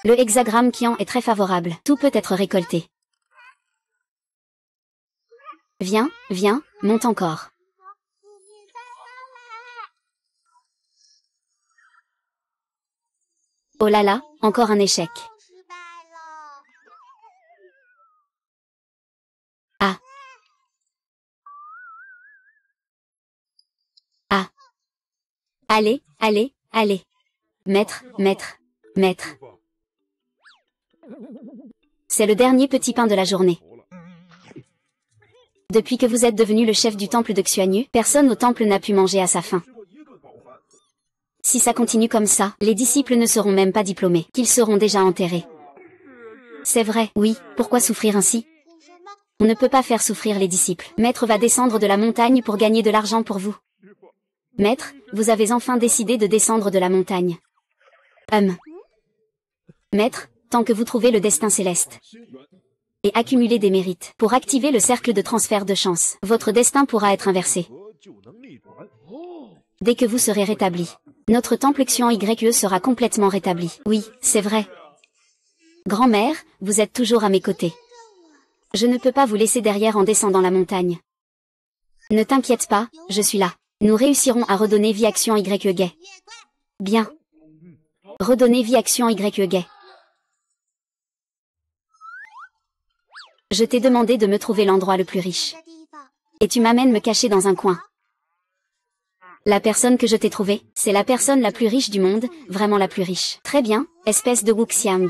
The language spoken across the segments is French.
Le hexagramme Qian est très favorable. Tout peut être récolté. Viens, viens, monte encore. Oh là là, encore un échec. Ah. Ah. Allez, allez, allez. Maître, maître, maître. C'est le dernier petit pain de la journée. Depuis que vous êtes devenu le chef du temple de Xuanyu, personne au temple n'a pu manger à sa faim. Si ça continue comme ça, les disciples ne seront même pas diplômés, qu'ils seront déjà enterrés. C'est vrai, oui, pourquoi souffrir ainsi? On ne peut pas faire souffrir les disciples. Maître va descendre de la montagne pour gagner de l'argent pour vous. Maître, vous avez enfin décidé de descendre de la montagne. Maître, tant que vous trouvez le destin céleste et accumuler des mérites pour activer le cercle de transfert de chance, votre destin pourra être inversé. Dès que vous serez rétabli, notre temple Xian YE sera complètement rétabli. Oui, c'est vrai. Grand-mère, vous êtes toujours à mes côtés. Je ne peux pas vous laisser derrière en descendant la montagne. Ne t'inquiète pas, je suis là. Nous réussirons à redonner vie à Xian YE Gai. Bien. Redonner vie à Xian YE Gai. Je t'ai demandé de me trouver l'endroit le plus riche. Et tu m'amènes me cacher dans un coin. La personne que je t'ai trouvée, c'est la personne la plus riche du monde, vraiment la plus riche. Très bien, espèce de Wuxiang.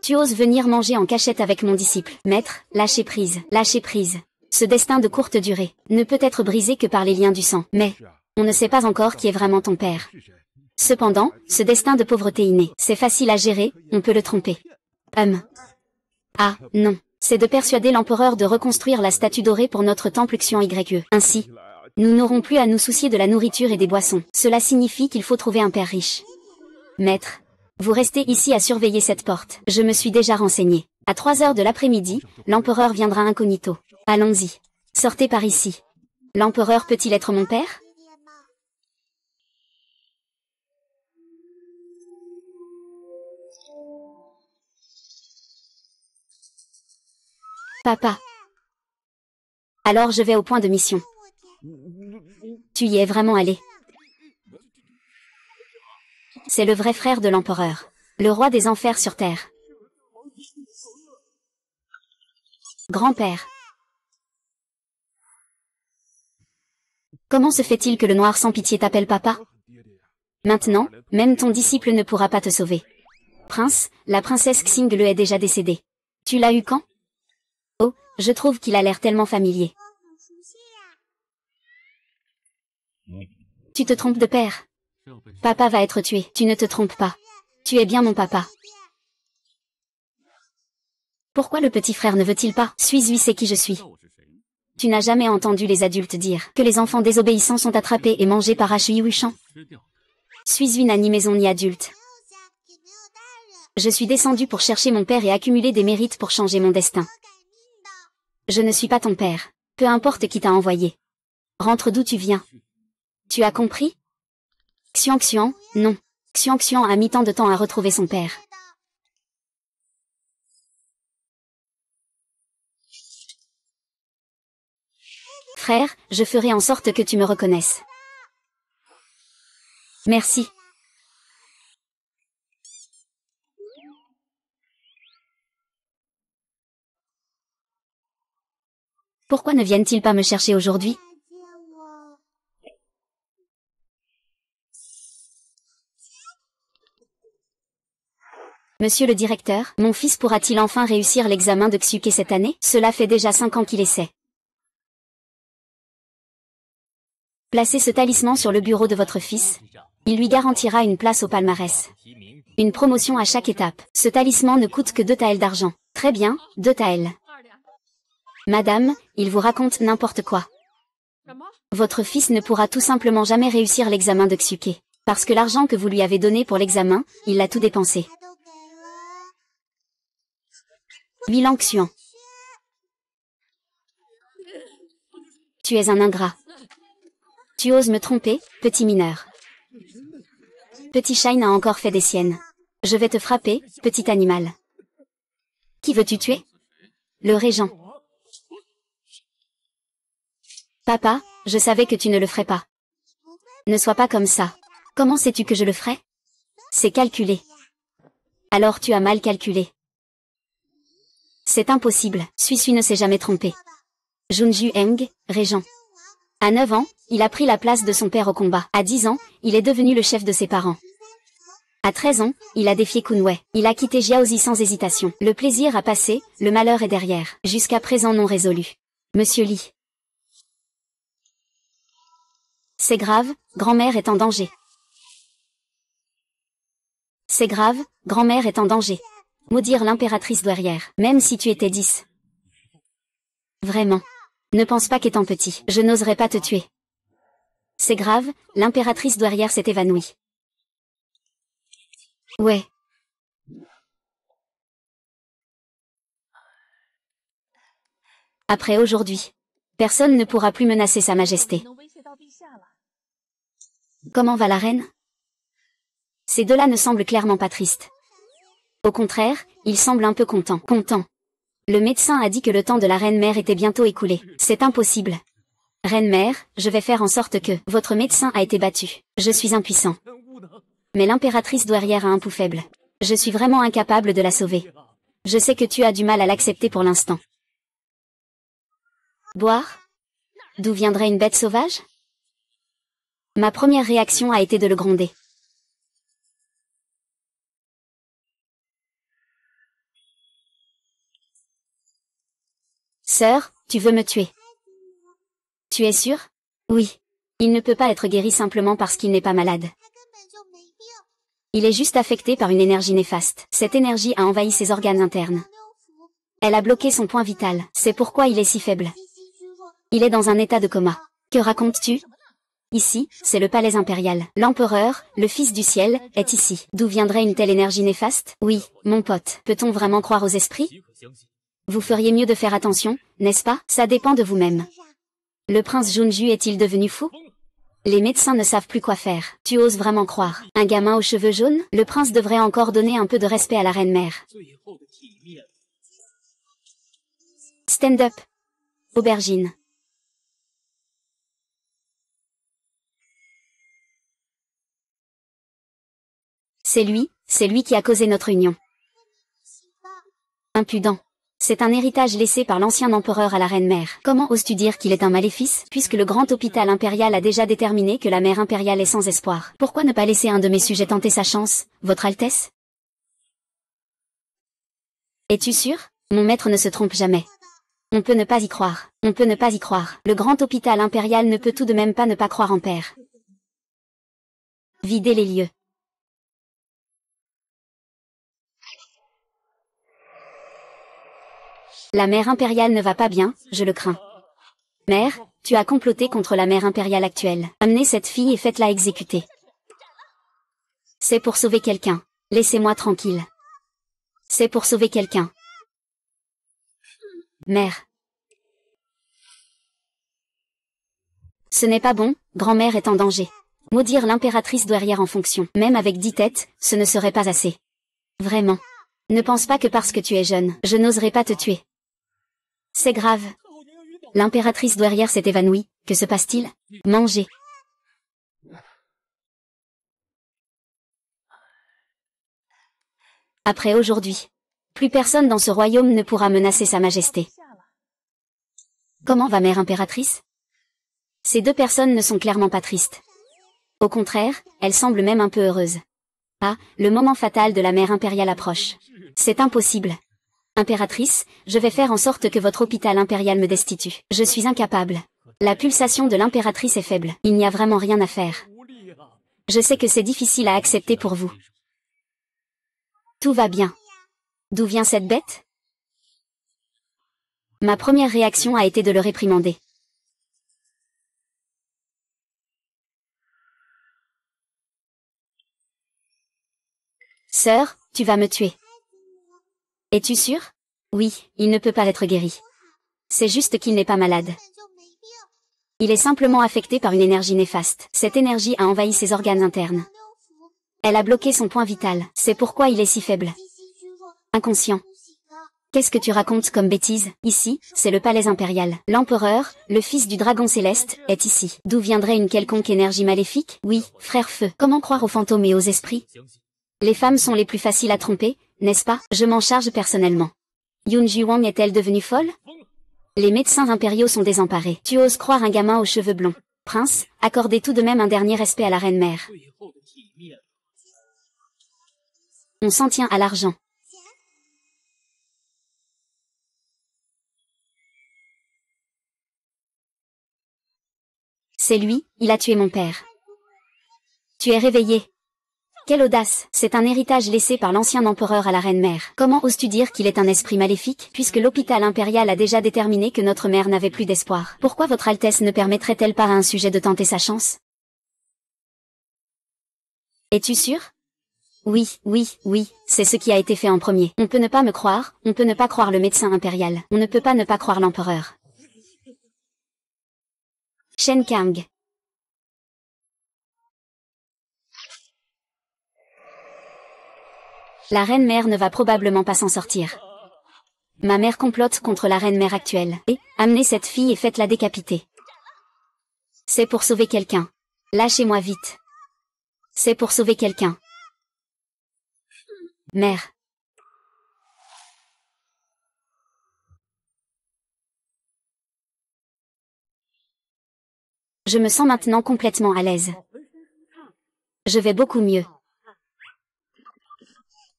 Tu oses venir manger en cachette avec mon disciple. Maître, lâchez prise, lâchez prise. Ce destin de courte durée ne peut être brisé que par les liens du sang. Mais, on ne sait pas encore qui est vraiment ton père. Cependant, ce destin de pauvreté innée, c'est facile à gérer, on peut le tromper. Ah, non. C'est de persuader l'empereur de reconstruire la statue dorée pour notre temple Xian YE. Ainsi, nous n'aurons plus à nous soucier de la nourriture et des boissons. Cela signifie qu'il faut trouver un père riche. Maître, vous restez ici à surveiller cette porte. Je me suis déjà renseigné. À 3 heures de l'après-midi, l'empereur viendra incognito. Allons-y. Sortez par ici. L'empereur peut-il être mon père? Papa. Alors je vais au point de mission. Tu y es vraiment allé. C'est le vrai frère de l'empereur. Le roi des enfers sur terre. Grand-père. Comment se fait-il que le noir sans pitié t'appelle papa? Maintenant, même ton disciple ne pourra pas te sauver. Prince, la princesse Xing le est déjà décédée. Tu l'as eu quand? Oh, je trouve qu'il a l'air tellement familier. Tu te trompes de père. Papa va être tué. Tu ne te trompes pas. Tu es bien mon papa. Pourquoi le petit frère ne veut-il pas? Suis-je c'est qui je suis? Tu n'as jamais entendu les adultes dire que les enfants désobéissants sont attrapés et mangés par Hui Wuchan? Suis-je ni maison ni adulte? Je suis descendu pour chercher mon père et accumuler des mérites pour changer mon destin. Je ne suis pas ton père. Peu importe qui t'a envoyé. Rentre d'où tu viens. Tu as compris? Xian, non. Xian a mis tant de temps à retrouver son père. Frère, je ferai en sorte que tu me reconnaisses. Merci. Pourquoi ne viennent-ils pas me chercher aujourd'hui? Monsieur le directeur, mon fils pourra-t-il enfin réussir l'examen de Xuke cette année? Cela fait déjà 5 ans qu'il essaie. Placez ce talisman sur le bureau de votre fils. Il lui garantira une place au palmarès. Une promotion à chaque étape. Ce talisman ne coûte que 2 taels d'argent. Très bien, 2 taels. Madame, il vous raconte n'importe quoi. Votre fils ne pourra tout simplement jamais réussir l'examen de Xuke. Parce que l'argent que vous lui avez donné pour l'examen, il l'a tout dépensé. Bilan Xuan. Tu es un ingrat. Tu oses me tromper, petit mineur. Petit Shine a encore fait des siennes. Je vais te frapper, petit animal. Qui veux-tu tuer? Le régent. Papa, je savais que tu ne le ferais pas. Ne sois pas comme ça. Comment sais-tu que je le ferais? C'est calculé. Alors tu as mal calculé. C'est impossible, Suisui ne s'est jamais trompé. Junju Eng, régent. À 9 ans, il a pris la place de son père au combat. À 10 ans, il est devenu le chef de ses parents. À 13 ans, il a défié Kunwei. Il a quitté Jiaozi sans hésitation. Le plaisir a passé, le malheur est derrière. Jusqu'à présent non résolu. Monsieur Li. C'est grave, grand-mère est en danger. C'est grave, grand-mère est en danger. Maudire l'impératrice douairière, même si tu étais 10. Vraiment. Ne pense pas qu'étant petit, je n'oserais pas te tuer. C'est grave, l'impératrice douairière s'est évanouie. Ouais. Après aujourd'hui, personne ne pourra plus menacer sa majesté. Comment va la reine? Ces deux-là ne semblent clairement pas tristes. Au contraire, ils semblent un peu contents. Le médecin a dit que le temps de la reine-mère était bientôt écoulé. C'est impossible. Reine-mère, je vais faire en sorte que votre médecin a été battu. Je suis impuissant. Mais l'impératrice douairière a un pouls faible. Je suis vraiment incapable de la sauver. Je sais que tu as du mal à l'accepter pour l'instant. Boire? D'où viendrait une bête sauvage? Ma première réaction a été de le gronder. Sœur, tu veux me tuer? Tu es sûre? Oui. Il ne peut pas être guéri simplement parce qu'il n'est pas malade. Il est juste affecté par une énergie néfaste. Cette énergie a envahi ses organes internes. Elle a bloqué son point vital. C'est pourquoi il est si faible. Il est dans un état de coma. Que racontes-tu? Ici, c'est le palais impérial. L'empereur, le fils du ciel, est ici. D'où viendrait une telle énergie néfaste? Oui, mon pote. Peut-on vraiment croire aux esprits? Vous feriez mieux de faire attention, n'est-ce pas? Ça dépend de vous-même. Le prince Junju est-il devenu fou? Les médecins ne savent plus quoi faire. Tu oses vraiment croire? Un gamin aux cheveux jaunes? Le prince devrait encore donner un peu de respect à la reine-mère. Stand up. Aubergine. C'est lui qui a causé notre union. Impudent. C'est un héritage laissé par l'ancien empereur à la reine-mère. Comment oses-tu dire qu'il est un maléfice, puisque le grand hôpital impérial a déjà déterminé que la mère impériale est sans espoir? Pourquoi ne pas laisser un de mes sujets tenter sa chance, Votre Altesse? Es-tu sûr? Mon maître ne se trompe jamais. On peut ne pas y croire. On peut ne pas y croire. Le grand hôpital impérial ne peut tout de même pas ne pas croire en père. Videz les lieux. La mère impériale ne va pas bien, je le crains. Mère, tu as comploté contre la mère impériale actuelle. Amenez cette fille et faites-la exécuter. C'est pour sauver quelqu'un. Laissez-moi tranquille. C'est pour sauver quelqu'un. Mère. Ce n'est pas bon, grand-mère est en danger. Maudire l'impératrice douairière en fonction. Même avec 10 têtes, ce ne serait pas assez. Vraiment. Ne pense pas que parce que tu es jeune, je n'oserais pas te tuer. C'est grave. L'impératrice douairière s'est évanouie. Que se passe-t-il? Manger. Après aujourd'hui, plus personne dans ce royaume ne pourra menacer sa majesté. Comment va mère impératrice? Ces deux personnes ne sont clairement pas tristes. Au contraire, elles semblent même un peu heureuses. Ah, le moment fatal de la mère impériale approche. C'est impossible. Impératrice, je vais faire en sorte que votre hôpital impérial me destitue. Je suis incapable. La pulsation de l'impératrice est faible. Il n'y a vraiment rien à faire. Je sais que c'est difficile à accepter pour vous. Tout va bien. D'où vient cette bête? Ma première réaction a été de le réprimander. Sœur, tu vas me tuer. Es-tu sûre? Oui, il ne peut pas être guéri. C'est juste qu'il n'est pas malade. Il est simplement affecté par une énergie néfaste. Cette énergie a envahi ses organes internes. Elle a bloqué son point vital. C'est pourquoi il est si faible. Inconscient. Qu'est-ce que tu racontes comme bêtise? Ici, c'est le palais impérial. L'empereur, le fils du dragon céleste, est ici. D'où viendrait une quelconque énergie maléfique? Oui, frère feu. Comment croire aux fantômes et aux esprits? Les femmes sont les plus faciles à tromper, n'est-ce pas? Je m'en charge personnellement. Yun Juwang est-elle devenue folle? Les médecins impériaux sont désemparés. Tu oses croire un gamin aux cheveux blonds? Prince, accordez tout de même un dernier respect à la reine-mère. On s'en tient à l'argent. C'est lui, il a tué mon père. Tu es réveillé. Quelle audace! C'est un héritage laissé par l'ancien empereur à la reine-mère. Comment oses-tu dire qu'il est un esprit maléfique, puisque l'hôpital impérial a déjà déterminé que notre mère n'avait plus d'espoir? Pourquoi votre Altesse ne permettrait-elle pas à un sujet de tenter sa chance? Es-tu sûr? Oui, oui, oui, c'est ce qui a été fait en premier. On peut ne pas me croire, on peut ne pas croire le médecin impérial, on ne peut pas ne pas croire l'empereur. Shen Kang. La reine-mère ne va probablement pas s'en sortir. Ma mère complote contre la reine-mère actuelle. Et, amenez cette fille et faites-la décapiter. C'est pour sauver quelqu'un. Lâchez-moi vite. C'est pour sauver quelqu'un. Mère. Je me sens maintenant complètement à l'aise. Je vais beaucoup mieux.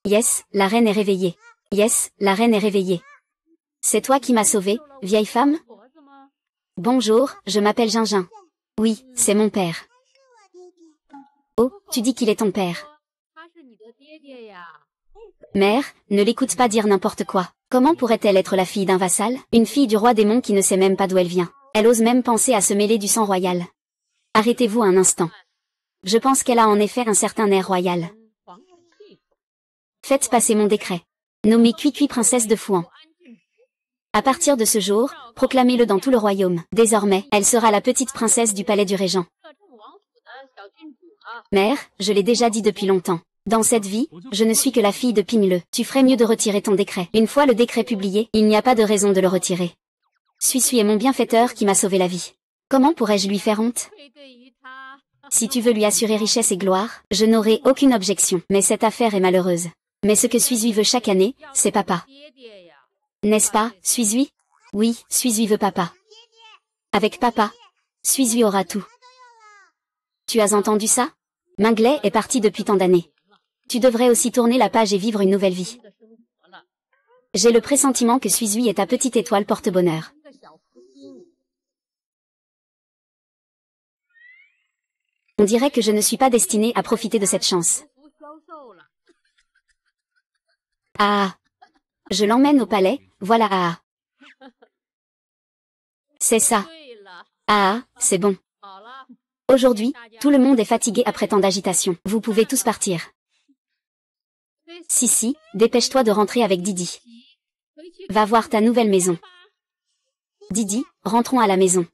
Yes, la reine est réveillée. Yes, la reine est réveillée. C'est toi qui m'as sauvée, vieille femme? Bonjour, je m'appelle Gingin. Oui, c'est mon père. Oh, tu dis qu'il est ton père. Mère, ne l'écoute pas dire n'importe quoi. Comment pourrait-elle être la fille d'un vassal? Une fille du roi démon qui ne sait même pas d'où elle vient. Elle ose même penser à se mêler du sang royal. Arrêtez-vous un instant. Je pense qu'elle a en effet un certain air royal. Faites passer mon décret. Nommée Cui princesse de Fouan. À partir de ce jour, proclamez-le dans tout le royaume. Désormais, elle sera la petite princesse du palais du régent. Mère, je l'ai déjà dit depuis longtemps. Dans cette vie, je ne suis que la fille de Pingle. Tu ferais mieux de retirer ton décret. Une fois le décret publié, il n'y a pas de raison de le retirer. Suis est mon bienfaiteur qui m'a sauvé la vie. Comment pourrais-je lui faire honte? Si tu veux lui assurer richesse et gloire, je n'aurai aucune objection. Mais cette affaire est malheureuse. Mais ce que Suizui veut chaque année, c'est papa. N'est-ce pas, Suizui? Oui, Suizui veut papa. Avec papa, Suizui aura tout. Tu as entendu ça? Minglet est parti depuis tant d'années. Tu devrais aussi tourner la page et vivre une nouvelle vie. J'ai le pressentiment que Suizui est ta petite étoile porte-bonheur. On dirait que je ne suis pas destinée à profiter de cette chance. Ah! Je l'emmène au palais, voilà Ah! C'est ça. Ah! C'est bon. Aujourd'hui, tout le monde est fatigué après tant d'agitation. Vous pouvez tous partir. Si, dépêche-toi de rentrer avec Didi. Va voir ta nouvelle maison. Didi, rentrons à la maison.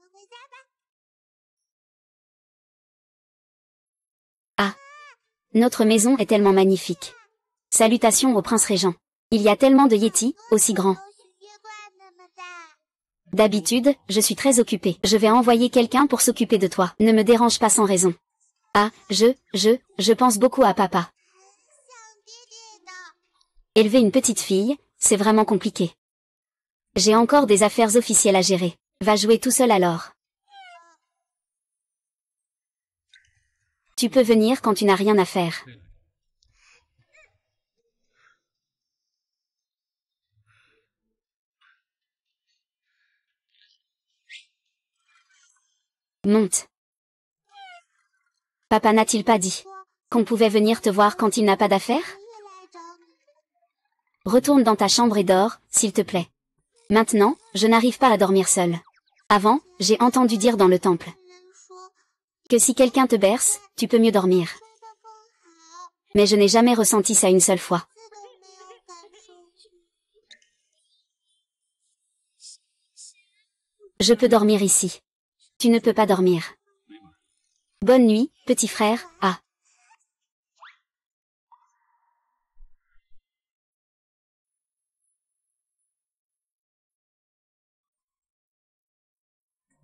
Ah! Notre maison est tellement magnifique. Salutations au prince régent. Il y a tellement de yétis, aussi grands. D'habitude, je suis très occupée. Je vais envoyer quelqu'un pour s'occuper de toi. Ne me dérange pas sans raison. Ah, je pense beaucoup à papa. Élever une petite fille, c'est vraiment compliqué. J'ai encore des affaires officielles à gérer. Va jouer tout seul alors. Tu peux venir quand tu n'as rien à faire. Monte. Papa n'a-t-il pas dit qu'on pouvait venir te voir quand il n'a pas d'affaires? Retourne dans ta chambre et dors, s'il te plaît. Maintenant, je n'arrive pas à dormir seule. Avant, j'ai entendu dire dans le temple que si quelqu'un te berce, tu peux mieux dormir. Mais je n'ai jamais ressenti ça une seule fois. Je peux dormir ici. Tu ne peux pas dormir. Bonne nuit, petit frère, ah.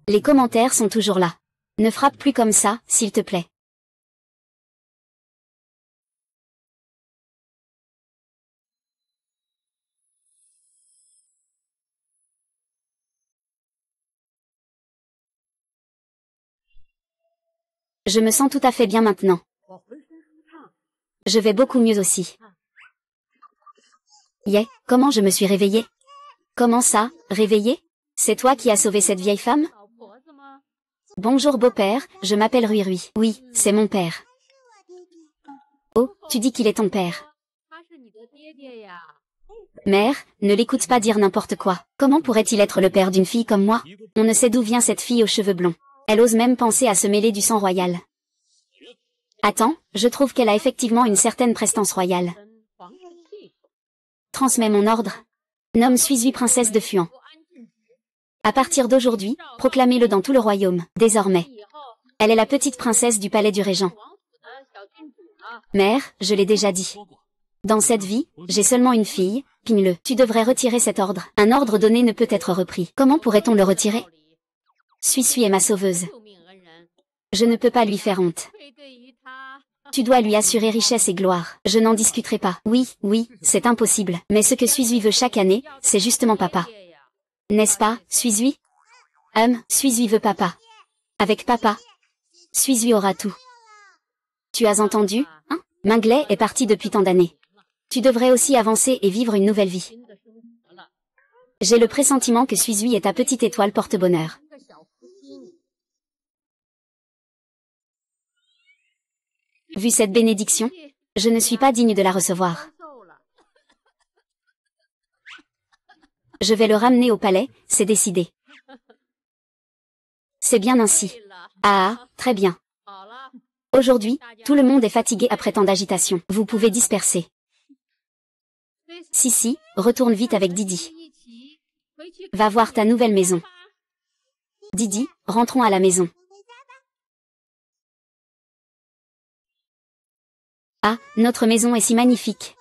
Les commentaires sont toujours là. Ne frappe plus comme ça, s'il te plaît. Je me sens tout à fait bien maintenant. Je vais beaucoup mieux aussi. Comment je me suis réveillée? Comment ça, réveillée? C'est toi qui as sauvé cette vieille femme? Bonjour beau-père, je m'appelle Rui Rui. Oui, c'est mon père. Oh, tu dis qu'il est ton père. Mère, ne l'écoute pas dire n'importe quoi. Comment pourrait-il être le père d'une fille comme moi? On ne sait d'où vient cette fille aux cheveux blonds. Elle ose même penser à se mêler du sang royal. Attends, je trouve qu'elle a effectivement une certaine prestance royale. Transmets mon ordre. Nomme Suizui princesse de Fuan. À partir d'aujourd'hui, proclamez-le dans tout le royaume. Désormais, elle est la petite princesse du palais du régent. Mère, je l'ai déjà dit. Dans cette vie, j'ai seulement une fille, Ping-le. Tu devrais retirer cet ordre. Un ordre donné ne peut être repris. Comment pourrait-on le retirer? Suizui est ma sauveuse. Je ne peux pas lui faire honte. Tu dois lui assurer richesse et gloire. Je n'en discuterai pas. Oui, c'est impossible. Mais ce que Suizui veut chaque année, c'est justement papa. N'est-ce pas, Suizui? Suizui veut papa. Avec papa, Suizui aura tout. Tu as entendu, hein? Minglet est parti depuis tant d'années. Tu devrais aussi avancer et vivre une nouvelle vie. J'ai le pressentiment que Suizui est ta petite étoile porte-bonheur. Vu cette bénédiction, je ne suis pas digne de la recevoir. Je vais le ramener au palais, c'est décidé. C'est bien ainsi. Ah, très bien. Aujourd'hui, tout le monde est fatigué après tant d'agitation. Vous pouvez disperser. Si, retourne vite avec Didi. Va voir ta nouvelle maison. Didi, rentrons à la maison. Ah, notre maison est si magnifique.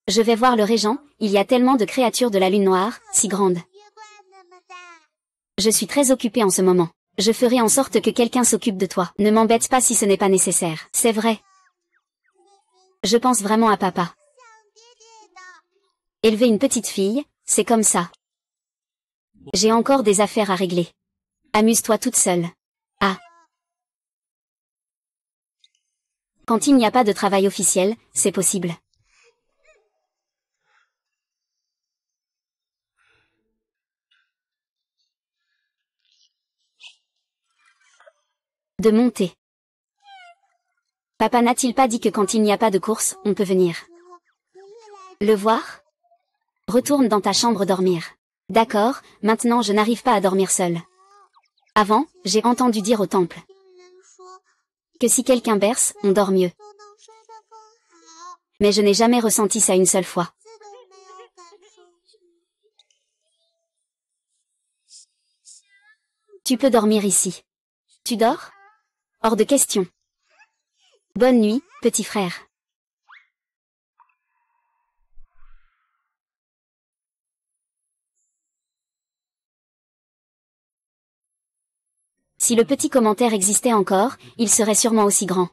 Je vais voir le régent, il y a tellement de créatures de la lune noire, si grandes. Je suis très occupée en ce moment. Je ferai en sorte que quelqu'un s'occupe de toi. Ne m'embête pas si ce n'est pas nécessaire. C'est vrai. Je pense vraiment à papa. Élever une petite fille, c'est comme ça. J'ai encore des affaires à régler. Amuse-toi toute seule. Ah. Quand il n'y a pas de travail officiel, c'est possible. De monter. Papa n'a-t-il pas dit que quand il n'y a pas de course, on peut venir? Le voir? Retourne dans ta chambre dormir. D'accord, maintenant je n'arrive pas à dormir seule. Avant, j'ai entendu dire au temple que si quelqu'un berce, on dort mieux. Mais je n'ai jamais ressenti ça une seule fois. Tu peux dormir ici. Tu dors? Hors de question. Bonne nuit, petit frère. Si le petit commentaire existait encore, il serait sûrement aussi grand.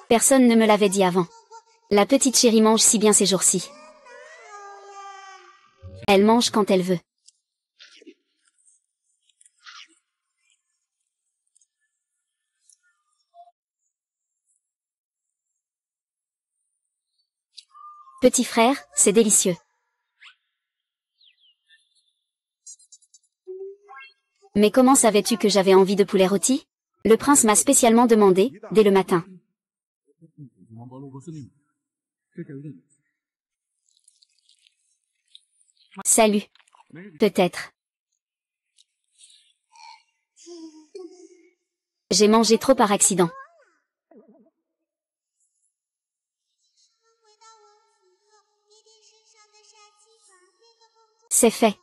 Personne ne me l'avait dit avant. La petite chérie mange si bien ces jours-ci. Elle mange quand elle veut. Petit frère, c'est délicieux. Mais comment savais-tu que j'avais envie de poulet rôti? Le prince m'a spécialement demandé, dès le matin. Salut. Peut-être. J'ai mangé trop par accident. C'est fait.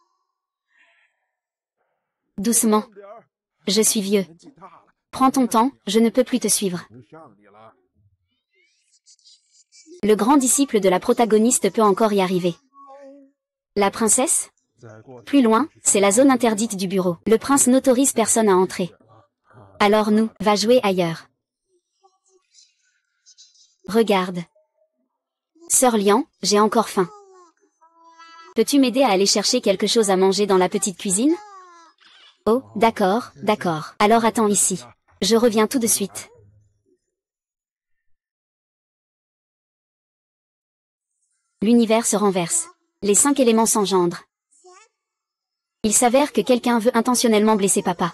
Doucement. Je suis vieux. Prends ton temps, je ne peux plus te suivre. Le grand disciple de la protagoniste peut encore y arriver. La princesse? Plus loin, c'est la zone interdite du bureau. Le prince n'autorise personne à entrer. Alors nous, va jouer ailleurs. Regarde. Sœur Lian, j'ai encore faim. Peux-tu m'aider à aller chercher quelque chose à manger dans la petite cuisine? Oh, d'accord, d'accord. Alors attends ici. Je reviens tout de suite. L'univers se renverse. Les 5 éléments s'engendrent. Il s'avère que quelqu'un veut intentionnellement blesser papa.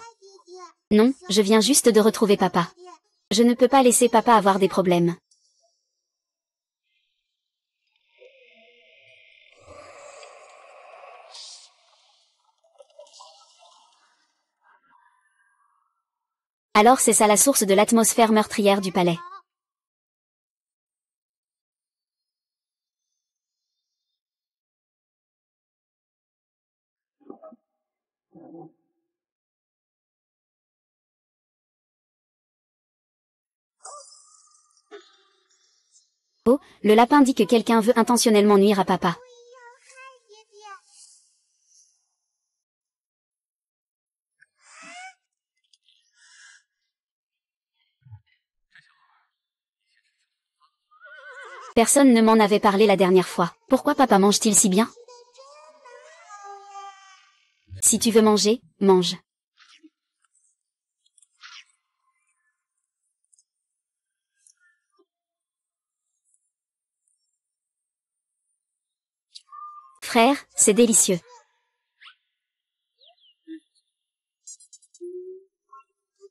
Non, je viens juste de retrouver papa. Je ne peux pas laisser papa avoir des problèmes. Alors c'est ça la source de l'atmosphère meurtrière du palais. Oh, le lapin dit que quelqu'un veut intentionnellement nuire à papa. Personne ne m'en avait parlé la dernière fois. Pourquoi papa mange-t-il si bien? Si tu veux manger, mange. Frère, c'est délicieux.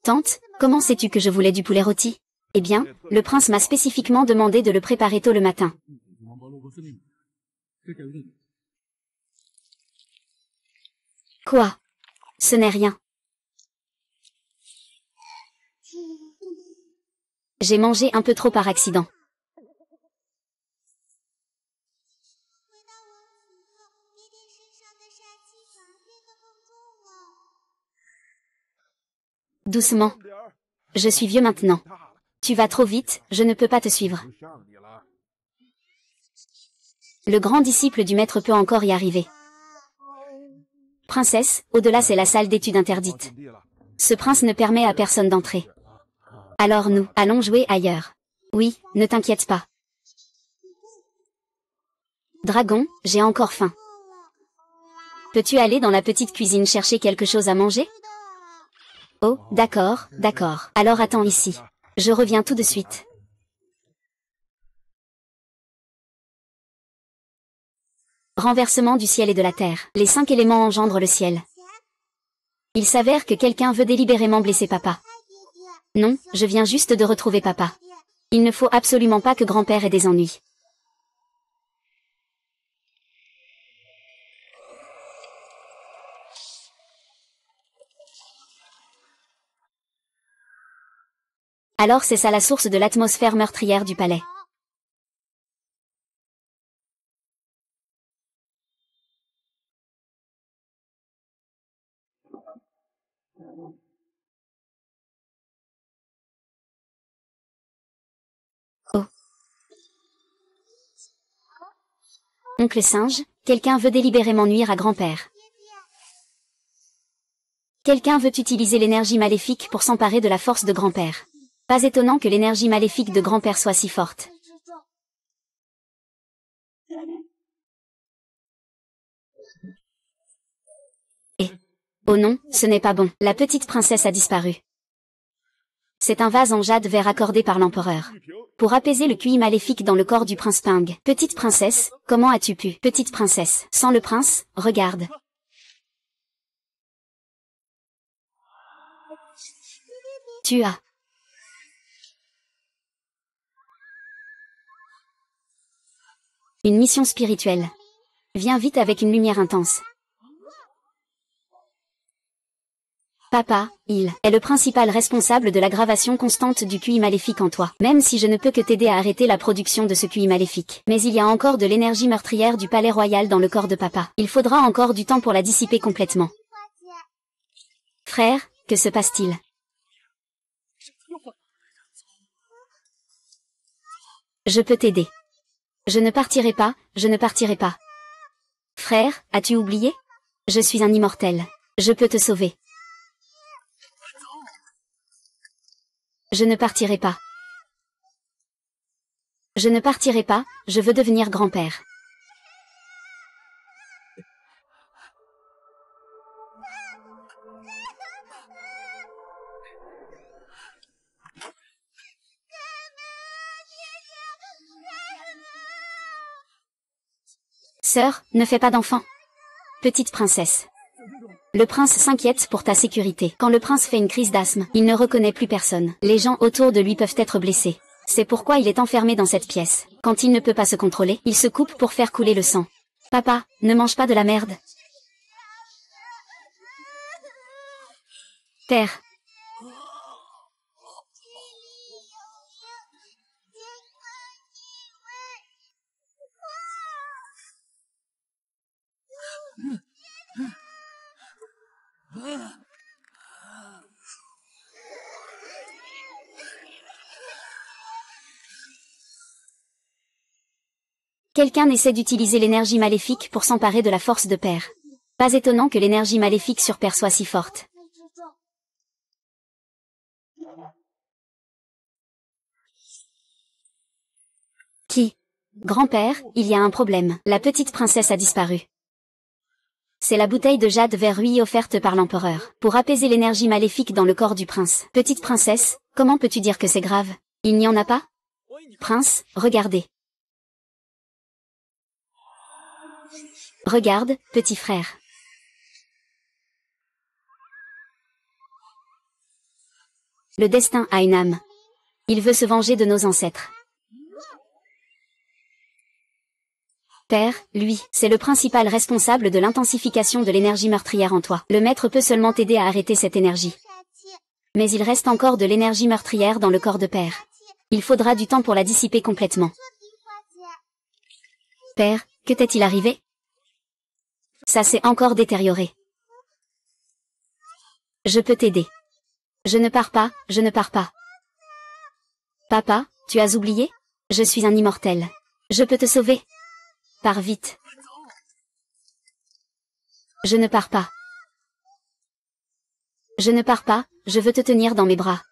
Tante, comment sais-tu que je voulais du poulet rôti? Eh bien, le prince m'a spécifiquement demandé de le préparer tôt le matin. Quoi? Ce n'est rien. J'ai mangé un peu trop par accident. Doucement. Je suis vieux maintenant. Tu vas trop vite, je ne peux pas te suivre. Le grand disciple du maître peut encore y arriver. Princesse, au-delà c'est la salle d'études interdite. Ce prince ne permet à personne d'entrer. Alors nous, allons jouer ailleurs. Oui, ne t'inquiète pas. Dragon, j'ai encore faim. Peux-tu aller dans la petite cuisine chercher quelque chose à manger? Oh, d'accord, d'accord. Alors attends ici. Je reviens tout de suite. Renversement du ciel et de la terre. Les 5 éléments engendrent le ciel. Il s'avère que quelqu'un veut délibérément blesser papa. Non, je viens juste de retrouver papa. Il ne faut absolument pas que grand-père ait des ennuis. Alors c'est ça la source de l'atmosphère meurtrière du palais. Oh. Oncle singe, quelqu'un veut délibérément nuire à grand-père. Quelqu'un veut utiliser l'énergie maléfique pour s'emparer de la force de grand-père. Pas étonnant que l'énergie maléfique de grand-père soit si forte. Et... oh non, ce n'est pas bon. La petite princesse a disparu. C'est un vase en jade vert accordé par l'empereur. Pour apaiser le QI maléfique dans le corps du prince Ping. Petite princesse, comment as-tu pu? Petite princesse, sans le prince, regarde. Tu as... une mission spirituelle. Viens vite avec une lumière intense. Papa, il est le principal responsable de l'aggravation constante du QI maléfique en toi. Même si je ne peux que t'aider à arrêter la production de ce QI maléfique. Mais il y a encore de l'énergie meurtrière du palais royal dans le corps de papa. Il faudra encore du temps pour la dissiper complètement. Frère, que se passe-t-il? Je peux t'aider. Je ne partirai pas, je ne partirai pas. Frère, as-tu oublié? Je suis un immortel. Je peux te sauver. Je ne partirai pas. Je ne partirai pas, je veux devenir grand-père. Sœur, ne fais pas d'enfant. Petite princesse. Le prince s'inquiète pour ta sécurité. Quand le prince fait une crise d'asthme, il ne reconnaît plus personne. Les gens autour de lui peuvent être blessés. C'est pourquoi il est enfermé dans cette pièce. Quand il ne peut pas se contrôler, il se coupe pour faire couler le sang. Papa, ne mange pas de la merde. Père. Quelqu'un essaie d'utiliser l'énergie maléfique pour s'emparer de la force de Père. Pas étonnant que l'énergie maléfique sur Père soit si forte. Qui? Grand-père, il y a un problème. La petite princesse a disparu. C'est la bouteille de jade verruille offerte par l'empereur, pour apaiser l'énergie maléfique dans le corps du prince. Petite princesse, comment peux-tu dire que c'est grave? Il n'y en a pas? Prince, regardez. Regarde, petit frère. Le destin a une âme. Il veut se venger de nos ancêtres. Père, lui, c'est le principal responsable de l'intensification de l'énergie meurtrière en toi. Le maître peut seulement t'aider à arrêter cette énergie. Mais il reste encore de l'énergie meurtrière dans le corps de Père. Il faudra du temps pour la dissiper complètement. Père, que t'est-il arrivé? Ça s'est encore détérioré. Je peux t'aider. Je ne pars pas, je ne pars pas. Papa, tu as oublié? Je suis un immortel. Je peux te sauver. Pars vite. Je ne pars pas. Je ne pars pas, je veux te tenir dans mes bras.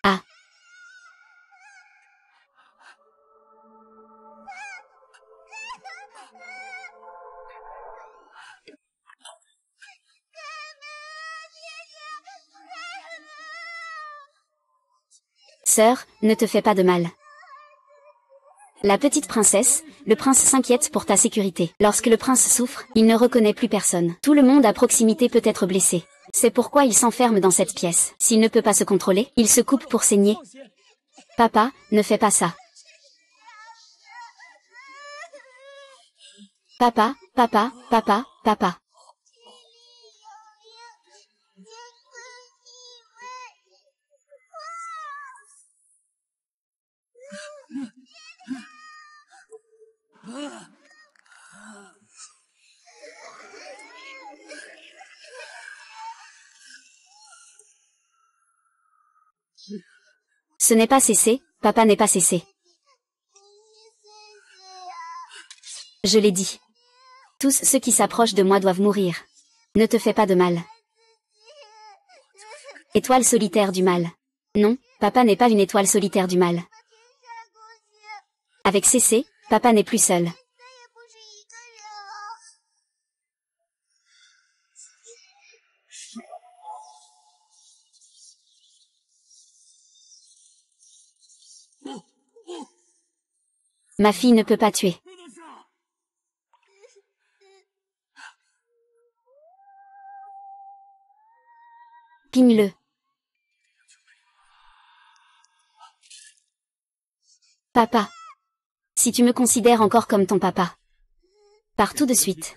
Ah. Sœur, ne te fais pas de mal. La petite princesse, le prince s'inquiète pour ta sécurité. Lorsque le prince souffre, il ne reconnaît plus personne. Tout le monde à proximité peut être blessé. C'est pourquoi il s'enferme dans cette pièce. S'il ne peut pas se contrôler, il se coupe pour saigner. Papa, ne fais pas ça. Papa, papa, papa, papa. Ce n'est pas cessé, papa n'est pas cessé. Je l'ai dit. Tous ceux qui s'approchent de moi doivent mourir. Ne te fais pas de mal. Étoile solitaire du mal. Non, papa n'est pas une étoile solitaire du mal. Avec Cécé, papa n'est plus seul. Ma fille ne peut pas tuer. Pigne-le. Papa. Si tu me considères encore comme ton papa. Pars tout de suite.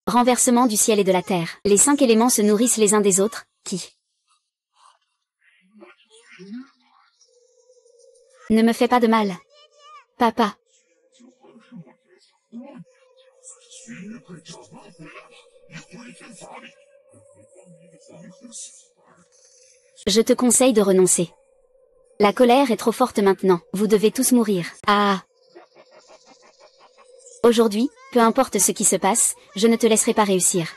Renversement du ciel et de la terre. Les 5 éléments se nourrissent les uns des autres, qui ne me fait pas de mal. Papa. Je te conseille de renoncer. La colère est trop forte maintenant. Vous devez tous mourir. Ah. Aujourd'hui, peu importe ce qui se passe, je ne te laisserai pas réussir.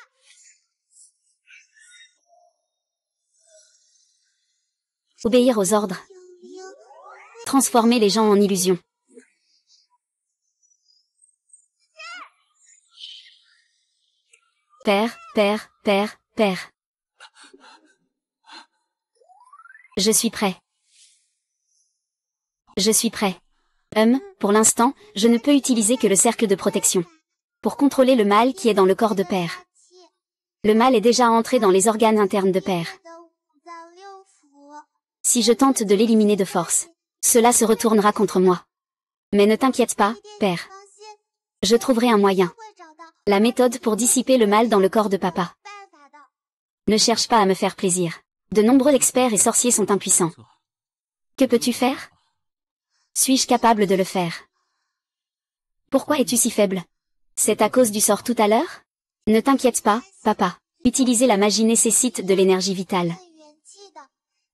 Obéir aux ordres. Transformer les gens en illusions. Père, père, père, père. Je suis prêt. Je suis prêt. Pour l'instant, je ne peux utiliser que le cercle de protection. Pour contrôler le mal qui est dans le corps de père. Le mal est déjà entré dans les organes internes de père. Si je tente de l'éliminer de force, cela se retournera contre moi. Mais ne t'inquiète pas, père. Je trouverai un moyen. La méthode pour dissiper le mal dans le corps de papa. Ne cherche pas à me faire plaisir. De nombreux experts et sorciers sont impuissants. Que peux-tu faire? Suis-je capable de le faire? Pourquoi es-tu si faible? C'est à cause du sort tout à l'heure? Ne t'inquiète pas, papa. Utiliser la magie nécessite de l'énergie vitale.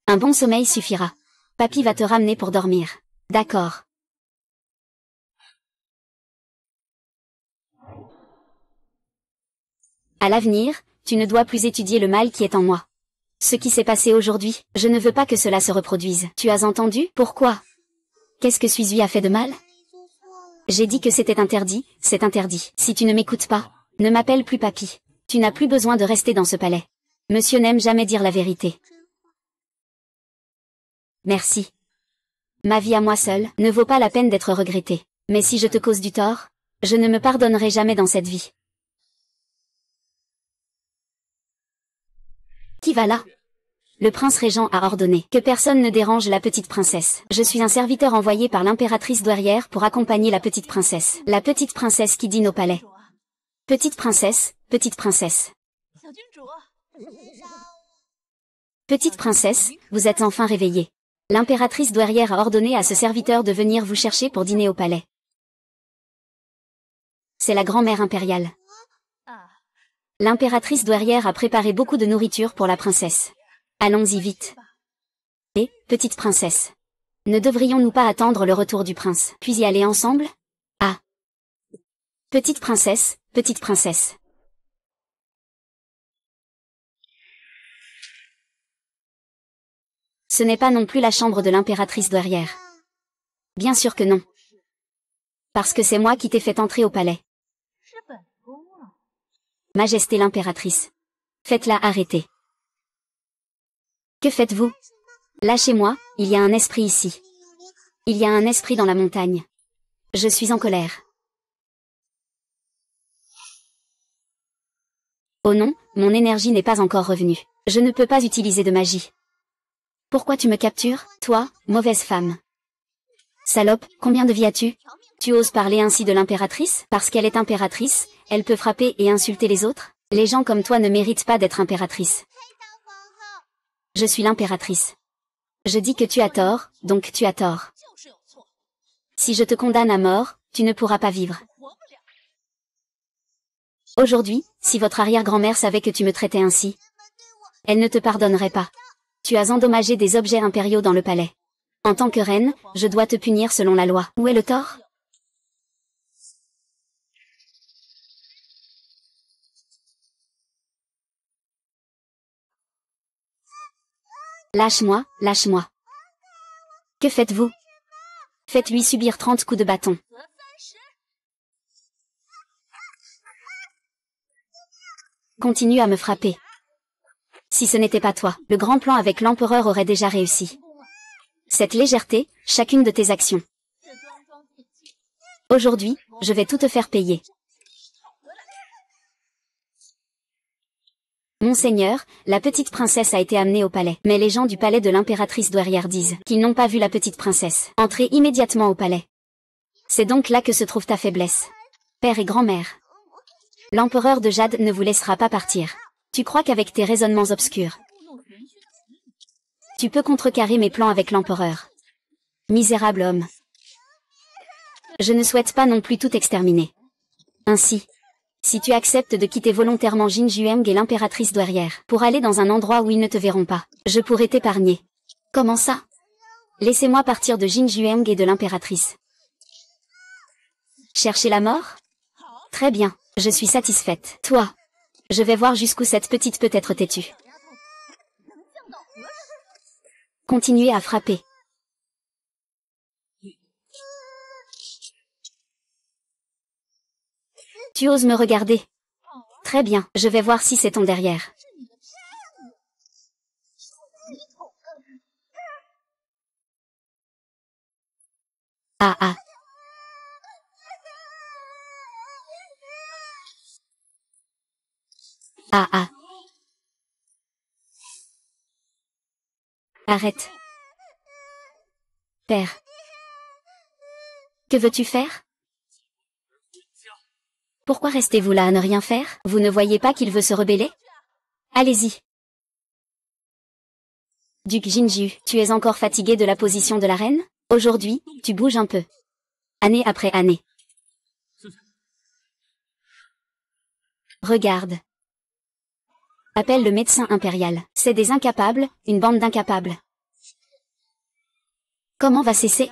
Un bon sommeil suffira. Papy va te ramener pour dormir. D'accord. À l'avenir, tu ne dois plus étudier le mal qui est en moi. Ce qui s'est passé aujourd'hui, je ne veux pas que cela se reproduise. Tu as entendu? Pourquoi? Qu'est-ce que Suizui a fait de mal? J'ai dit que c'était interdit, c'est interdit. Si tu ne m'écoutes pas, ne m'appelle plus papy. Tu n'as plus besoin de rester dans ce palais. Monsieur n'aime jamais dire la vérité. Merci. Ma vie à moi seule ne vaut pas la peine d'être regrettée. Mais si je te cause du tort, je ne me pardonnerai jamais dans cette vie. Qui va là? Le prince régent a ordonné que personne ne dérange la petite princesse. Je suis un serviteur envoyé par l'impératrice douairière pour accompagner la petite princesse. La petite princesse qui dîne au palais. Petite princesse, petite princesse. Petite princesse, vous êtes enfin réveillée. L'impératrice douairière a ordonné à ce serviteur de venir vous chercher pour dîner au palais. C'est la grand-mère impériale. L'impératrice douairière a préparé beaucoup de nourriture pour la princesse. Allons-y vite. Et, petite princesse. Ne devrions-nous pas attendre le retour du prince, puis y aller ensemble? Ah. Petite princesse, petite princesse. Ce n'est pas non plus la chambre de l'impératrice douairière. Bien sûr que non. Parce que c'est moi qui t'ai fait entrer au palais. Majesté l'impératrice. Faites-la arrêter. Que faites-vous? Lâchez-moi, il y a un esprit ici. Il y a un esprit dans la montagne. Je suis en colère. Oh non, mon énergie n'est pas encore revenue. Je ne peux pas utiliser de magie. Pourquoi tu me captures, toi, mauvaise femme? Salope, combien de vies as-tu? Tu oses parler ainsi de l'impératrice? Parce qu'elle est impératrice, elle peut frapper et insulter les autres? Les gens comme toi ne méritent pas d'être impératrice. Je suis l'impératrice. Je dis que tu as tort, donc tu as tort. Si je te condamne à mort, tu ne pourras pas vivre. Aujourd'hui, si votre arrière-grand-mère savait que tu me traitais ainsi, elle ne te pardonnerait pas. Tu as endommagé des objets impériaux dans le palais. En tant que reine, je dois te punir selon la loi. Où est le tort? Lâche-moi, lâche-moi. Que faites-vous? Faites-lui subir 30 coups de bâton. Continue à me frapper. Si ce n'était pas toi, le grand plan avec l'empereur aurait déjà réussi. Cette légèreté, chacune de tes actions. Aujourd'hui, je vais tout te faire payer. Monseigneur, la petite princesse a été amenée au palais. Mais les gens du palais de l'impératrice douairière disent qu'ils n'ont pas vu la petite princesse. Entrez immédiatement au palais. C'est donc là que se trouve ta faiblesse. Père et grand-mère. L'empereur de Jade ne vous laissera pas partir. Tu crois qu'avec tes raisonnements obscurs, tu peux contrecarrer mes plans avec l'empereur. Misérable homme. Je ne souhaite pas non plus tout exterminer. Ainsi, si tu acceptes de quitter volontairement Jin Jueng et l'impératrice douairière pour aller dans un endroit où ils ne te verront pas, je pourrais t'épargner. Comment ça? Laissez-moi partir de Jin Jueng et de l'impératrice. Chercher la mort? Très bien, je suis satisfaite. Toi, je vais voir jusqu'où cette petite peut être têtue. Continuez à frapper. Tu oses me regarder? Très bien, je vais voir si c'est ton derrière. Ah ah. Ah ah. Arrête. Père. Que veux-tu faire? Pourquoi restez-vous là à ne rien faire? Vous ne voyez pas qu'il veut se rebeller? Allez-y. Duc Jinju, tu es encore fatigué de la position de la reine? Aujourd'hui, tu bouges un peu. Année après année. Regarde. Appelle le médecin impérial. C'est des incapables, une bande d'incapables. Comment va cesser?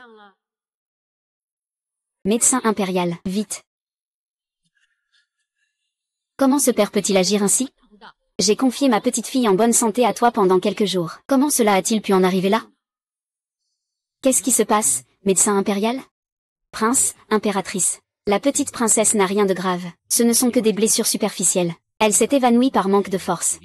Médecin impérial, vite. Comment ce père peut-il agir ainsi? J'ai confié ma petite fille en bonne santé à toi pendant quelques jours. Comment cela a-t-il pu en arriver là? Qu'est-ce qui se passe, médecin impérial? Prince, impératrice. La petite princesse n'a rien de grave. Ce ne sont que des blessures superficielles. Elle s'est évanouie par manque de force.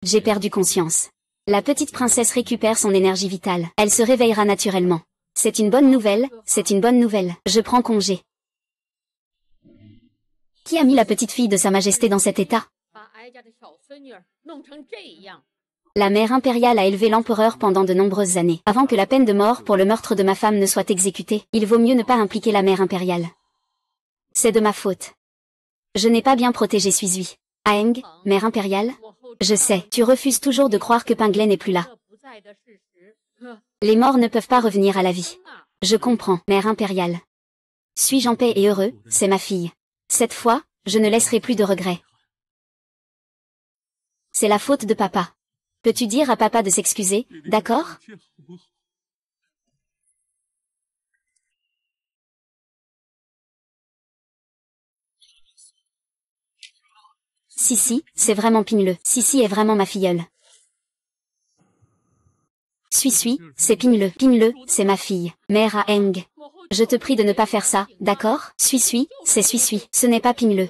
J'ai perdu conscience. La petite princesse récupère son énergie vitale. Elle se réveillera naturellement. C'est une bonne nouvelle, c'est une bonne nouvelle. Je prends congé. Qui a mis la petite fille de Sa Majesté dans cet état? La mère impériale a élevé l'empereur pendant de nombreuses années. Avant que la peine de mort pour le meurtre de ma femme ne soit exécutée, il vaut mieux ne pas impliquer la mère impériale. C'est de ma faute. Je n'ai pas bien protégé Suizui. Aang, mère impériale? Je sais, tu refuses toujours de croire que Pinglet n'est plus là. Les morts ne peuvent pas revenir à la vie. Je comprends, mère impériale. Suis-je en paix et heureux, c'est ma fille. Cette fois, je ne laisserai plus de regrets. C'est la faute de papa. Peux-tu dire à papa de s'excuser, d'accord? Si, c'est vraiment Pingle. Si est vraiment ma filleule. Suis, c'est Pingle. Pingle, c'est ma fille. Mère à Aang. Je te prie de ne pas faire ça, d'accord? Suis, c'est Suis. Ce n'est pas Pingle.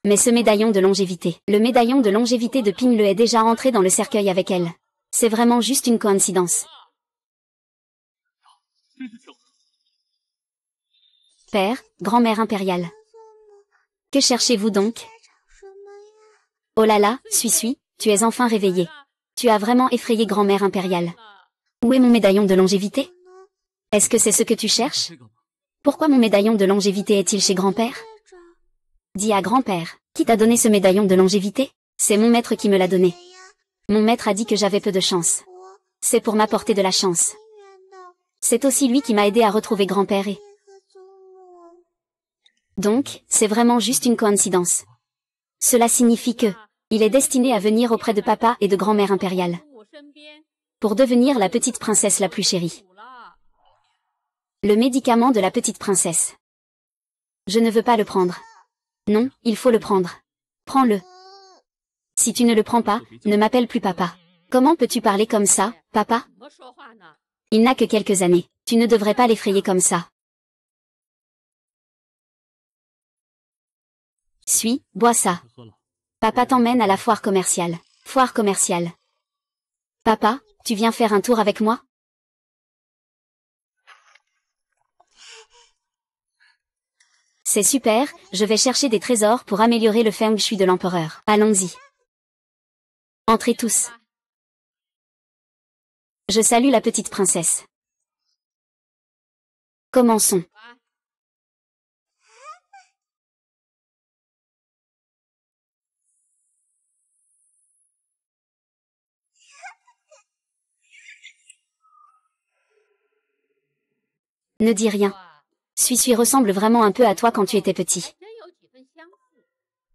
Mais ce médaillon de longévité. Le médaillon de longévité de Pingle est déjà entré dans le cercueil avec elle. C'est vraiment juste une coïncidence. Père, grand-mère impériale. Que cherchez-vous donc? Oh là là, Suis, tu es enfin réveillée. Tu as vraiment effrayé grand-mère impériale. Où est mon médaillon de longévité? Est-ce que c'est ce que tu cherches? Pourquoi mon médaillon de longévité est-il chez grand-père? Dis à grand-père, qui t'a donné ce médaillon de longévité? C'est mon maître qui me l'a donné. Mon maître a dit que j'avais peu de chance. C'est pour m'apporter de la chance. C'est aussi lui qui m'a aidé à retrouver grand-père et... Donc, c'est vraiment juste une coïncidence. Cela signifie que, il est destiné à venir auprès de papa et de grand-mère impériale. Pour devenir la petite princesse la plus chérie. Le médicament de la petite princesse. Je ne veux pas le prendre. Non, il faut le prendre. Prends-le. Si tu ne le prends pas, ne m'appelle plus papa. Comment peux-tu parler comme ça, papa? Il n'a que quelques années. Tu ne devrais pas l'effrayer comme ça. Suis, bois ça. Papa t'emmène à la foire commerciale. Foire commerciale. Papa, tu viens faire un tour avec moi? C'est super, je vais chercher des trésors pour améliorer le feng shui de l'empereur. Allons-y. Entrez tous. Je salue la petite princesse. Commençons. Ne dis rien. Suis ressemble vraiment un peu à toi quand tu étais petit.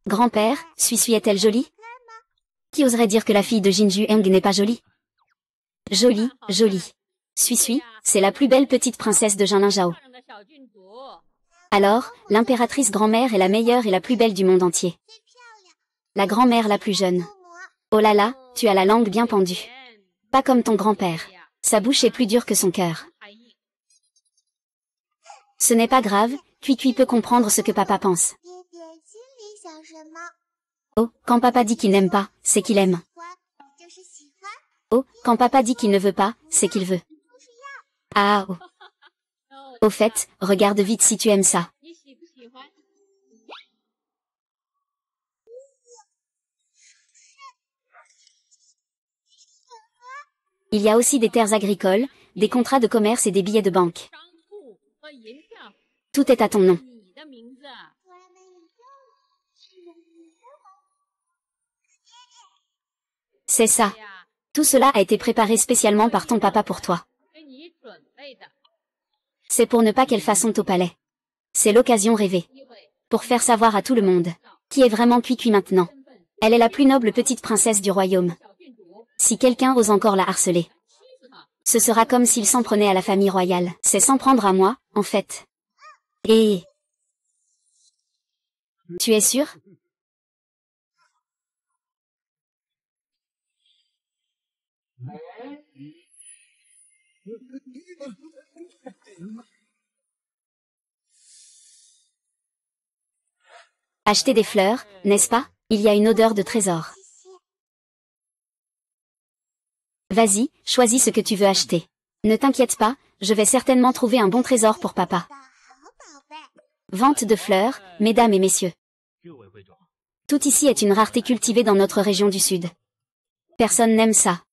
Grand-père, Suis est-elle jolie? Qui oserait dire que la fille de Jinju Eng n'est pas jolie? Jolie, jolie. Suis, c'est la plus belle petite princesse de Jinlin. Alors, l'impératrice grand-mère est la meilleure et la plus belle du monde entier. La grand-mère la plus jeune. Oh là là, tu as la langue bien pendue. Pas comme ton grand-père. Sa bouche est plus dure que son cœur. Ce n'est pas grave, Cui peut comprendre ce que papa pense. Oh, quand papa dit qu'il n'aime pas, c'est qu'il aime. Oh, quand papa dit qu'il ne veut pas, c'est qu'il veut. Ah oh. Au fait, regarde vite si tu aimes ça. Il y a aussi des terres agricoles, des contrats de commerce et des billets de banque. Tout est à ton nom. C'est ça. Tout cela a été préparé spécialement par ton papa pour toi. C'est pour ne pas qu'elle fasse honte au palais. C'est l'occasion rêvée. Pour faire savoir à tout le monde qui est vraiment Cui maintenant. Elle est la plus noble petite princesse du royaume. Si quelqu'un ose encore la harceler, ce sera comme s'il s'en prenait à la famille royale. C'est s'en prendre à moi, en fait. Et... Tu es sûr? Acheter des fleurs, n'est-ce pas? Il y a une odeur de trésor. Vas-y, choisis ce que tu veux acheter. Ne t'inquiète pas, je vais certainement trouver un bon trésor pour papa. Vente de fleurs, mesdames et messieurs. Tout ici est une rareté cultivée dans notre région du Sud. Personne n'aime ça.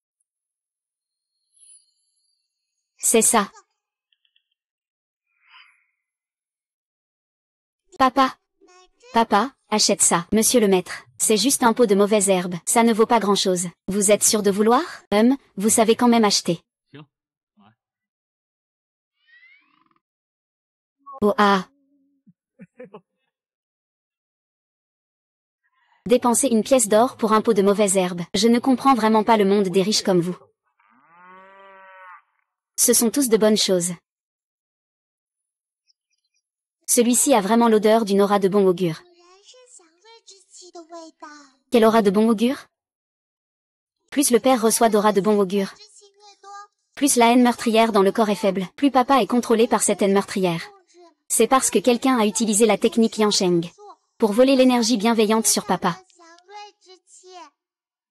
C'est ça. Papa. Papa, achète ça, monsieur le maître. C'est juste un pot de mauvaises herbes, ça ne vaut pas grand-chose. Vous êtes sûr de vouloir? Vous savez quand même acheter. Oh ah. Dépenser une pièce d'or pour un pot de mauvaises herbes. Je ne comprends vraiment pas le monde des riches comme vous. Ce sont tous de bonnes choses. Celui-ci a vraiment l'odeur d'une aura de bon augure. Quelle aura de bon augure? Plus le père reçoit d'aura de bon augure, plus la haine meurtrière dans le corps est faible, plus papa est contrôlé par cette haine meurtrière. C'est parce que quelqu'un a utilisé la technique Yansheng pour voler l'énergie bienveillante sur papa.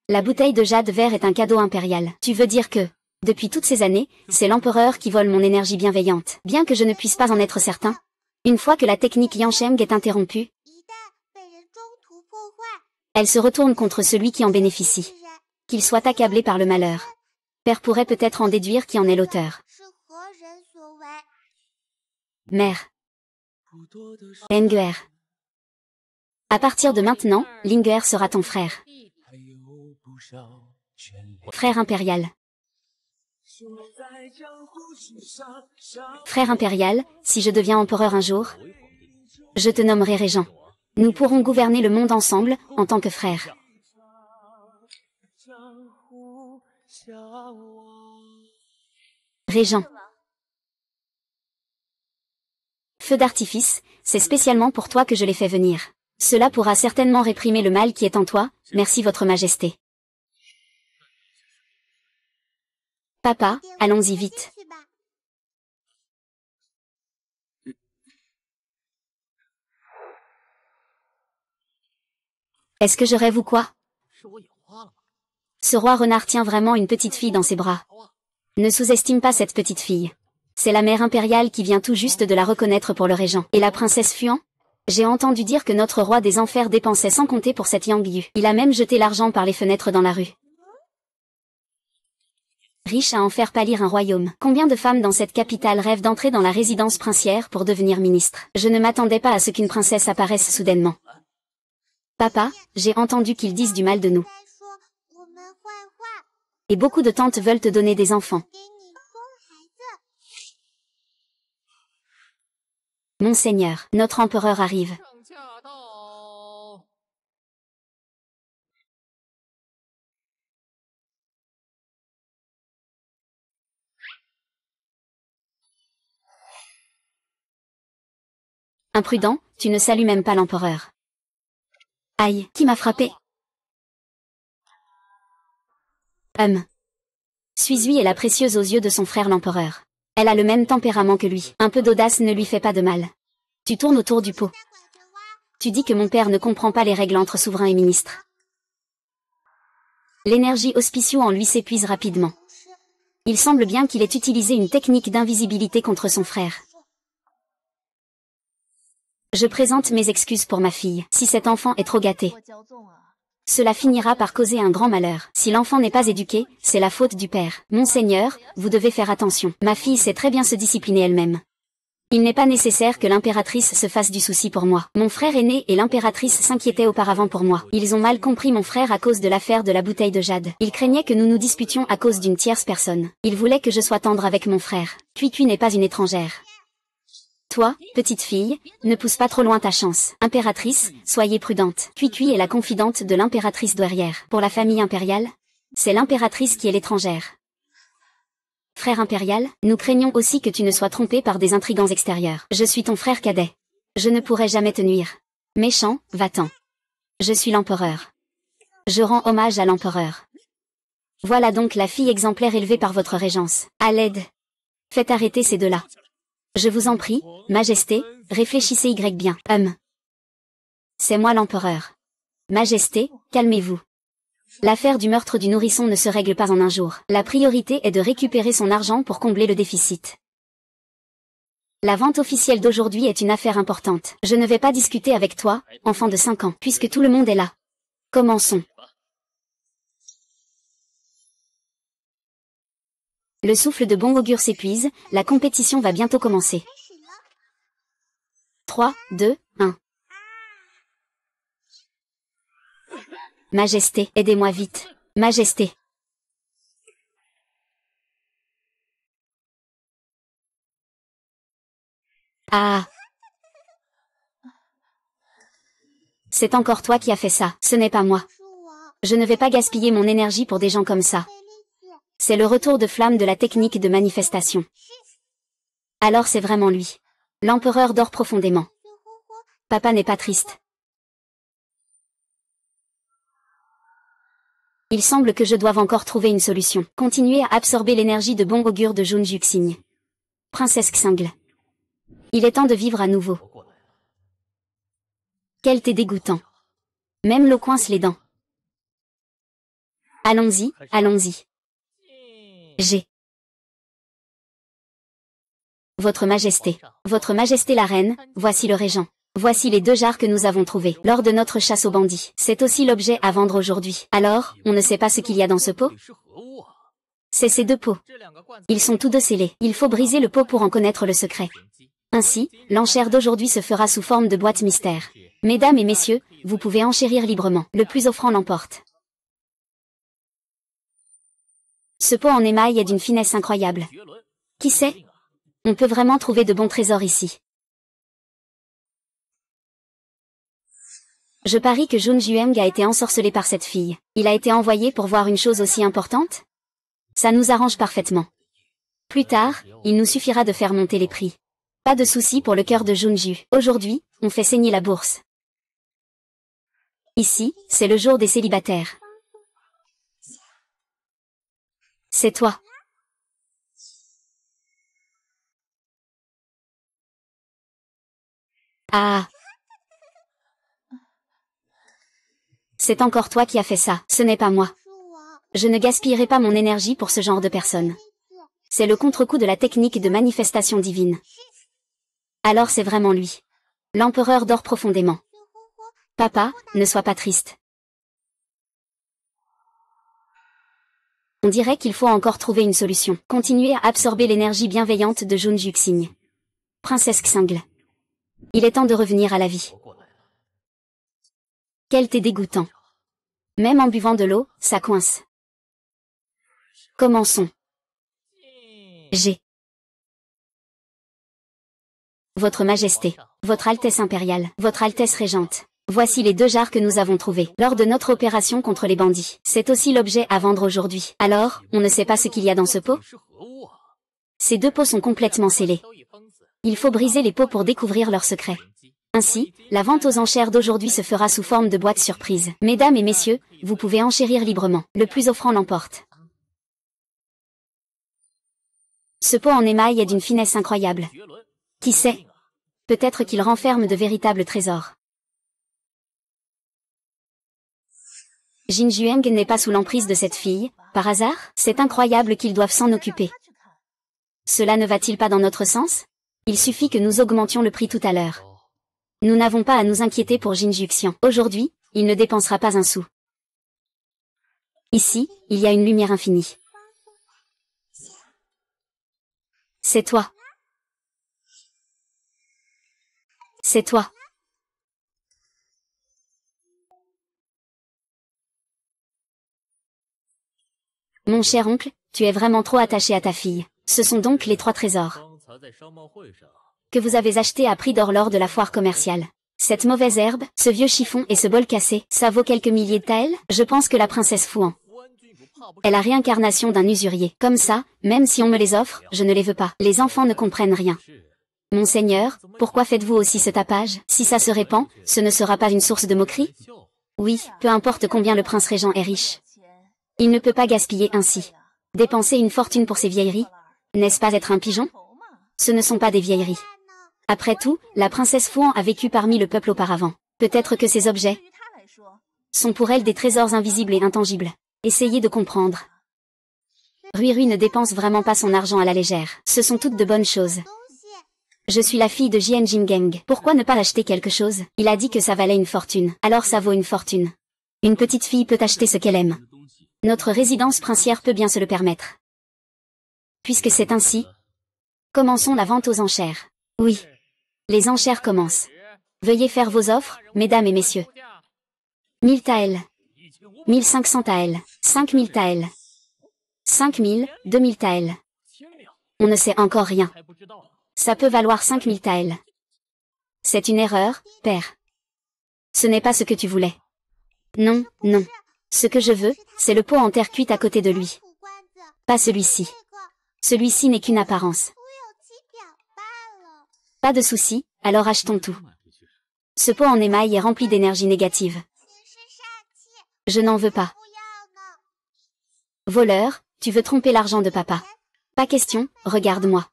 La bouteille de jade vert est un cadeau impérial. Tu veux dire que, depuis toutes ces années, c'est l'empereur qui vole mon énergie bienveillante, bien que je ne puisse pas en être certain. Une fois que la technique Yansheng est interrompue, elle se retourne contre celui qui en bénéficie. Qu'il soit accablé par le malheur. Père pourrait peut-être en déduire qui en est l'auteur. Mère. Linger. À partir de maintenant, Linger sera ton frère. Frère impérial. Frère impérial, si je deviens empereur un jour, je te nommerai régent. Nous pourrons gouverner le monde ensemble, en tant que frères. Régent. Feu d'artifice, c'est spécialement pour toi que je l'ai fait venir. Cela pourra certainement réprimer le mal qui est en toi, merci votre majesté. Papa, allons-y vite. Est-ce que je rêve ou quoi? Ce roi renard tient vraiment une petite fille dans ses bras. Ne sous-estime pas cette petite fille. C'est la mère impériale qui vient tout juste de la reconnaître pour le régent. Et la princesse Fuan? J'ai entendu dire que notre roi des enfers dépensait sans compter pour cette Yang Yu. Il a même jeté l'argent par les fenêtres dans la rue. Riche à en faire pâlir un royaume. Combien de femmes dans cette capitale rêvent d'entrer dans la résidence princière pour devenir ministre? Je ne m'attendais pas à ce qu'une princesse apparaisse soudainement. Papa, j'ai entendu qu'ils disent du mal de nous. Et beaucoup de tantes veulent te donner des enfants. Monseigneur, notre empereur arrive. Imprudent, tu ne salues même pas l'empereur. Aïe, qui m'a frappé? Suis-lui est la précieuse aux yeux de son frère l'empereur. Elle a le même tempérament que lui. Un peu d'audace ne lui fait pas de mal. Tu tournes autour du pot. Tu dis que mon père ne comprend pas les règles entre souverains et ministres. L'énergie auspicieuse en lui s'épuise rapidement. Il semble bien qu'il ait utilisé une technique d'invisibilité contre son frère. Je présente mes excuses pour ma fille. Si cet enfant est trop gâté, cela finira par causer un grand malheur. Si l'enfant n'est pas éduqué, c'est la faute du père. Monseigneur, vous devez faire attention. Ma fille sait très bien se discipliner elle-même. Il n'est pas nécessaire que l'impératrice se fasse du souci pour moi. Mon frère aîné et l'impératrice s'inquiétaient auparavant pour moi. Ils ont mal compris mon frère à cause de l'affaire de la bouteille de jade. Ils craignaient que nous nous disputions à cause d'une tierce personne. Ils voulaient que je sois tendre avec mon frère. Cuicui n'est pas une étrangère. Toi, petite fille, ne pousse pas trop loin ta chance. Impératrice, soyez prudente. Cuicui est la confidente de l'impératrice douairière. Pour la famille impériale, c'est l'impératrice qui est l'étrangère. Frère impérial, nous craignons aussi que tu ne sois trompé par des intrigants extérieurs. Je suis ton frère cadet. Je ne pourrai jamais te nuire. Méchant, va-t'en. Je suis l'empereur. Je rends hommage à l'empereur. Voilà donc la fille exemplaire élevée par votre régence. À l'aide. Faites arrêter ces deux-là. Je vous en prie, Majesté, réfléchissez bien. C'est moi l'empereur. Majesté, calmez-vous. L'affaire du meurtre du nourrisson ne se règle pas en un jour. La priorité est de récupérer son argent pour combler le déficit. La vente officielle d'aujourd'hui est une affaire importante. Je ne vais pas discuter avec toi, enfant de 5 ans, puisque tout le monde est là. Commençons. Le souffle de bon augure s'épuise, la compétition va bientôt commencer. 3, 2, 1. Majesté, aidez-moi vite. Majesté. Ah. C'est encore toi qui as fait ça, ce n'est pas moi. Je ne vais pas gaspiller mon énergie pour des gens comme ça. C'est le retour de flamme de la technique de manifestation. Alors c'est vraiment lui. L'empereur dort profondément. Papa n'est pas triste. Il semble que je doive encore trouver une solution. Continuer à absorber l'énergie de bon augure de Jun Juxing. Princesse Xingle. Il est temps de vivre à nouveau. Quel thé dégoûtant. Même l'eau coince les dents. Allons-y, allons-y. J'ai. Votre Majesté. Votre Majesté la Reine, voici le régent. Voici les 2 jarres que nous avons trouvées lors de notre chasse aux bandits. C'est aussi l'objet à vendre aujourd'hui. Alors, on ne sait pas ce qu'il y a dans ce pot? C'est ces 2 pots. Ils sont tous 2 scellés. Il faut briser le pot pour en connaître le secret. Ainsi, l'enchère d'aujourd'hui se fera sous forme de boîte mystère. Mesdames et messieurs, vous pouvez enchérir librement. Le plus offrant l'emporte. Ce pot en émail est d'une finesse incroyable. Qui sait? On peut vraiment trouver de bons trésors ici. Je parie que Jun Jueng a été ensorcelé par cette fille. Il a été envoyé pour voir une chose aussi importante? Ça nous arrange parfaitement. Plus tard, il nous suffira de faire monter les prix. Pas de souci pour le cœur de Junju. Aujourd'hui, on fait saigner la bourse. Ici, c'est le jour des célibataires. C'est toi. Ah. C'est encore toi qui as fait ça, ce n'est pas moi. Je ne gaspillerai pas mon énergie pour ce genre de personne. C'est le contre-coup de la technique de manifestation divine. Alors c'est vraiment lui. L'empereur dort profondément. Papa, ne sois pas triste. On dirait qu'il faut encore trouver une solution. Continuer à absorber l'énergie bienveillante de Jun Juxing. Princesse Xingle. Il est temps de revenir à la vie. Quel thé dégoûtant. Même en buvant de l'eau, ça coince. Commençons. J'ai. Votre Majesté, Votre Altesse impériale, Votre Altesse régente. Voici les 2 jarres que nous avons trouvées lors de notre opération contre les bandits. C'est aussi l'objet à vendre aujourd'hui. Alors, on ne sait pas ce qu'il y a dans ce pot? Ces 2 pots sont complètement scellés. Il faut briser les pots pour découvrir leurs secrets. Ainsi, la vente aux enchères d'aujourd'hui se fera sous forme de boîte surprise. Mesdames et messieurs, vous pouvez enchérir librement. Le plus offrant l'emporte. Ce pot en émail est d'une finesse incroyable. Qui sait? Peut-être qu'il renferme de véritables trésors. Jin Jueng n'est pas sous l'emprise de cette fille, par hasard? C'est incroyable qu'ils doivent s'en occuper. Cela ne va-t-il pas dans notre sens? Il suffit que nous augmentions le prix tout à l'heure. Nous n'avons pas à nous inquiéter pour Jin Juxian. Aujourd'hui, il ne dépensera pas un sou. Ici, il y a une lumière infinie. C'est toi. C'est toi. Mon cher oncle, tu es vraiment trop attaché à ta fille. Ce sont donc les 3 trésors que vous avez achetés à prix d'or lors de la foire commerciale. Cette mauvaise herbe, ce vieux chiffon et ce bol cassé, ça vaut quelques milliers de taels? Je pense que la princesse Fouan est la réincarnation d'un usurier. Comme ça, même si on me les offre, je ne les veux pas. Les enfants ne comprennent rien. Monseigneur, pourquoi faites-vous aussi ce tapage? Si ça se répand, ce ne sera pas une source de moquerie? Oui, peu importe combien le prince régent est riche. Il ne peut pas gaspiller ainsi. Dépenser une fortune pour ces vieilleries? N'est-ce pas être un pigeon? Ce ne sont pas des vieilleries. Après tout, la princesse Fouan a vécu parmi le peuple auparavant. Peut-être que ces objets sont pour elle des trésors invisibles et intangibles. Essayez de comprendre. Rui Rui ne dépense vraiment pas son argent à la légère. Ce sont toutes de bonnes choses. Je suis la fille de Jian Jingeng. Pourquoi ne pas acheter quelque chose? Il a dit que ça valait une fortune. Alors ça vaut une fortune. Une petite fille peut acheter ce qu'elle aime. Notre résidence princière peut bien se le permettre. Puisque c'est ainsi, commençons la vente aux enchères. Oui. Les enchères commencent. Veuillez faire vos offres, mesdames et messieurs. 1000 taels. 1500 taels. 5000 taels. 5000, 2000 taels. On ne sait encore rien. Ça peut valoir 5000 taels. C'est une erreur, père. Ce n'est pas ce que tu voulais. Non, non. Ce que je veux, c'est le pot en terre cuite à côté de lui. Pas celui-ci. Celui-ci n'est qu'une apparence. Pas de souci, alors achetons tout. Ce pot en émail est rempli d'énergie négative. Je n'en veux pas. Voleur, tu veux tromper l'argent de papa. Pas question, regarde-moi.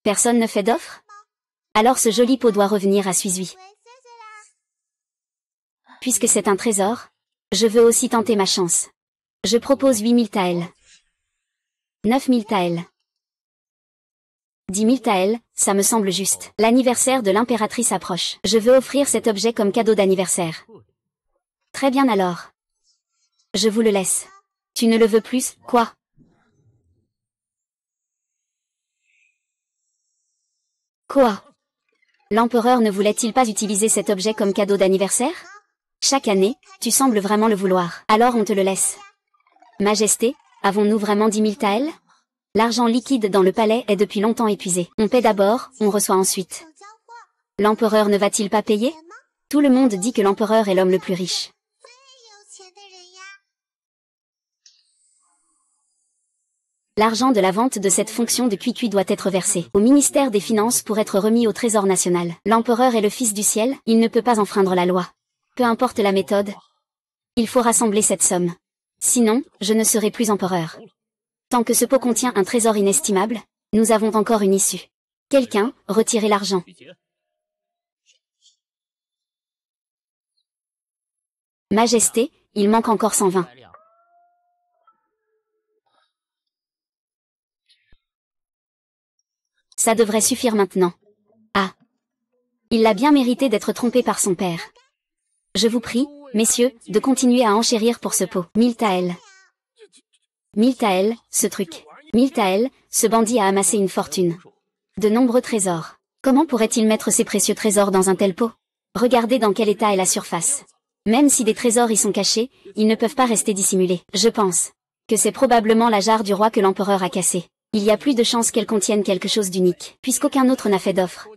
Personne ne fait d'offre? Alors ce joli pot doit revenir à Suizui. Puisque c'est un trésor, je veux aussi tenter ma chance. Je propose 8000 taels. 9000 taels. 10 000 taels, ça me semble juste. L'anniversaire de l'impératrice approche. Je veux offrir cet objet comme cadeau d'anniversaire. Très bien alors. Je vous le laisse. Tu ne le veux plus, quoi? Quoi? L'empereur ne voulait-il pas utiliser cet objet comme cadeau d'anniversaire? Chaque année, tu sembles vraiment le vouloir. Alors on te le laisse. Majesté, avons-nous vraiment 10 000 taels? L'argent liquide dans le palais est depuis longtemps épuisé. On paie d'abord, on reçoit ensuite. L'empereur ne va-t-il pas payer? Tout le monde dit que l'empereur est l'homme le plus riche. L'argent de la vente de cette fonction de cuicui doit être versé au ministère des Finances pour être remis au Trésor national. L'empereur est le fils du ciel, il ne peut pas enfreindre la loi. Peu importe la méthode, il faut rassembler cette somme. Sinon, je ne serai plus empereur. Tant que ce pot contient un trésor inestimable, nous avons encore une issue. Quelqu'un, retirez l'argent. Majesté, il manque encore 120. Ça devrait suffire maintenant. Ah. Il l'a bien mérité d'être trompé par son père. Je vous prie, messieurs, de continuer à enchérir pour ce pot. 1000 taels. 1000 taels, ce truc. 1000 taels, ce bandit a amassé une fortune. De nombreux trésors. Comment pourrait-il mettre ces précieux trésors dans un tel pot? Regardez dans quel état est la surface. Même si des trésors y sont cachés, ils ne peuvent pas rester dissimulés. Je pense que c'est probablement la jarre du roi que l'empereur a cassée. Il y a plus de chances qu'elle contienne quelque chose d'unique, puisqu'aucun autre n'a fait d'offre.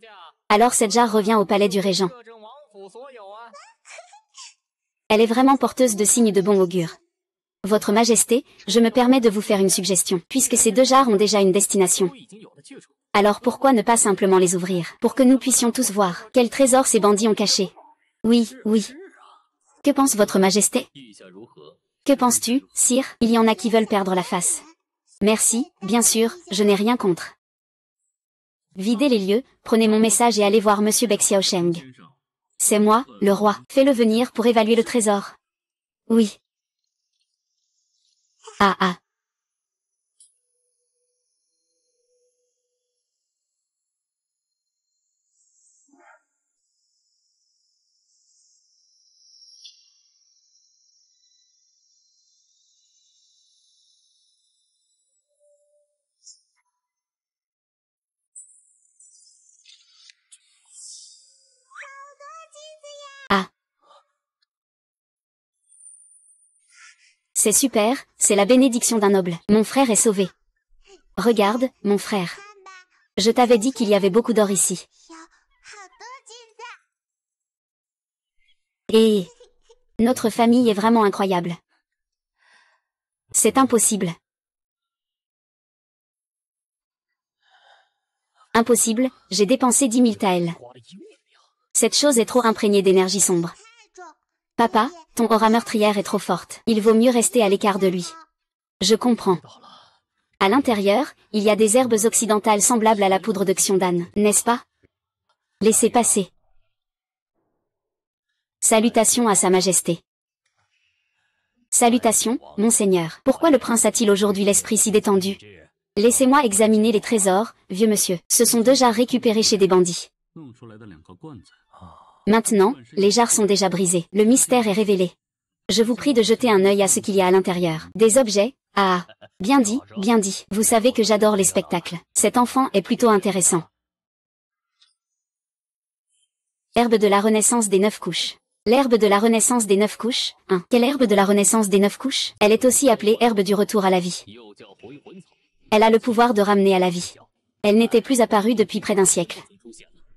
Alors cette jarre revient au palais du régent. Elle est vraiment porteuse de signes de bon augure. Votre Majesté, je me permets de vous faire une suggestion, puisque ces 2 jarres ont déjà une destination. Alors pourquoi ne pas simplement les ouvrir, pour que nous puissions tous voir quel trésor ces bandits ont caché? Oui, oui. Que pense votre Majesté? Que penses-tu, sire? Il y en a qui veulent perdre la face. Merci, bien sûr, je n'ai rien contre. Videz les lieux, prenez mon message et allez voir Monsieur Bai Xiaosheng. C'est moi, le roi. Fais-le venir pour évaluer le trésor. Oui. Ah ah. Ah. C'est super, c'est la bénédiction d'un noble. Mon frère est sauvé. Regarde, mon frère. Je t'avais dit qu'il y avait beaucoup d'or ici. Et notre famille est vraiment incroyable. C'est impossible. Impossible, j'ai dépensé 10 000 taels. Cette chose est trop imprégnée d'énergie sombre. Papa, ton aura meurtrière est trop forte. Il vaut mieux rester à l'écart de lui. Je comprends. À l'intérieur, il y a des herbes occidentales semblables à la poudre de Xiondan, n'est-ce pas? Laissez passer. Salutations à Sa Majesté. Salutations, monseigneur. Pourquoi le prince a-t-il aujourd'hui l'esprit si détendu? Laissez-moi examiner les trésors, vieux monsieur. Ce sont 2 jarres récupérées chez des bandits. Maintenant, les jarres sont déjà brisées. Le mystère est révélé. Je vous prie de jeter un œil à ce qu'il y a à l'intérieur. Des objets? Ah, bien dit, bien dit. Vous savez que j'adore les spectacles. Cet enfant est plutôt intéressant. Herbe de la Renaissance des 9 couches. L'herbe de la Renaissance des 9 couches, hein. Quelle herbe de la Renaissance des 9 couches? Elle est aussi appelée herbe du retour à la vie. Elle a le pouvoir de ramener à la vie. Elle n'était plus apparue depuis près d'un siècle.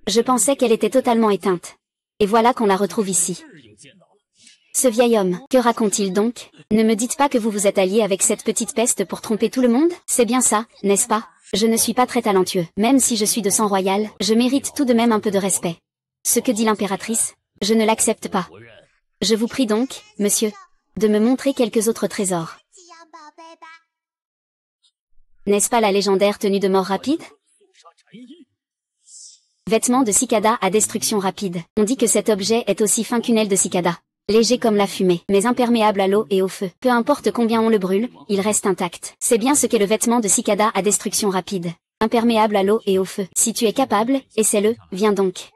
Je pensais qu'elle était totalement éteinte. Et voilà qu'on la retrouve ici. Ce vieil homme, que raconte-t-il donc? Ne me dites pas que vous vous êtes allié avec cette petite peste pour tromper tout le monde? C'est bien ça, n'est-ce pas? Je ne suis pas très talentueux. Même si je suis de sang royal, je mérite tout de même un peu de respect. Ce que dit l'impératrice, je ne l'accepte pas. Je vous prie donc, monsieur, de me montrer quelques autres trésors. N'est-ce pas la légendaire tenue de mort rapide? Vêtements de cicada à destruction rapide. On dit que cet objet est aussi fin qu'une aile de cicada. Léger comme la fumée, mais imperméable à l'eau et au feu. Peu importe combien on le brûle, il reste intact. C'est bien ce qu'est le vêtement de cicada à destruction rapide. Imperméable à l'eau et au feu. Si tu es capable, essaie-le, viens donc.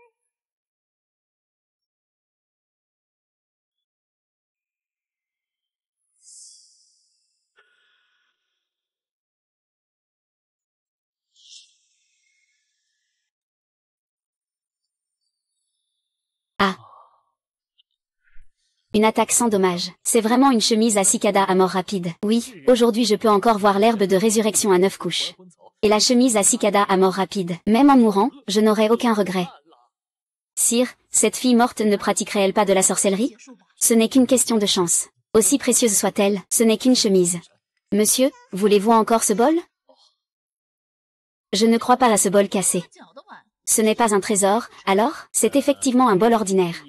Ah. Une attaque sans dommage. C'est vraiment une chemise à cicada à mort rapide. Oui, aujourd'hui je peux encore voir l'herbe de résurrection à 9 couches. Et la chemise à cicada à mort rapide. Même en mourant, je n'aurai aucun regret. Sire, cette fille morte ne pratiquerait-elle pas de la sorcellerie? Ce n'est qu'une question de chance. Aussi précieuse soit-elle, ce n'est qu'une chemise. Monsieur, voulez-vous encore ce bol? Je ne crois pas à ce bol cassé. Ce n'est pas un trésor, alors? C'est effectivement un bol ordinaire.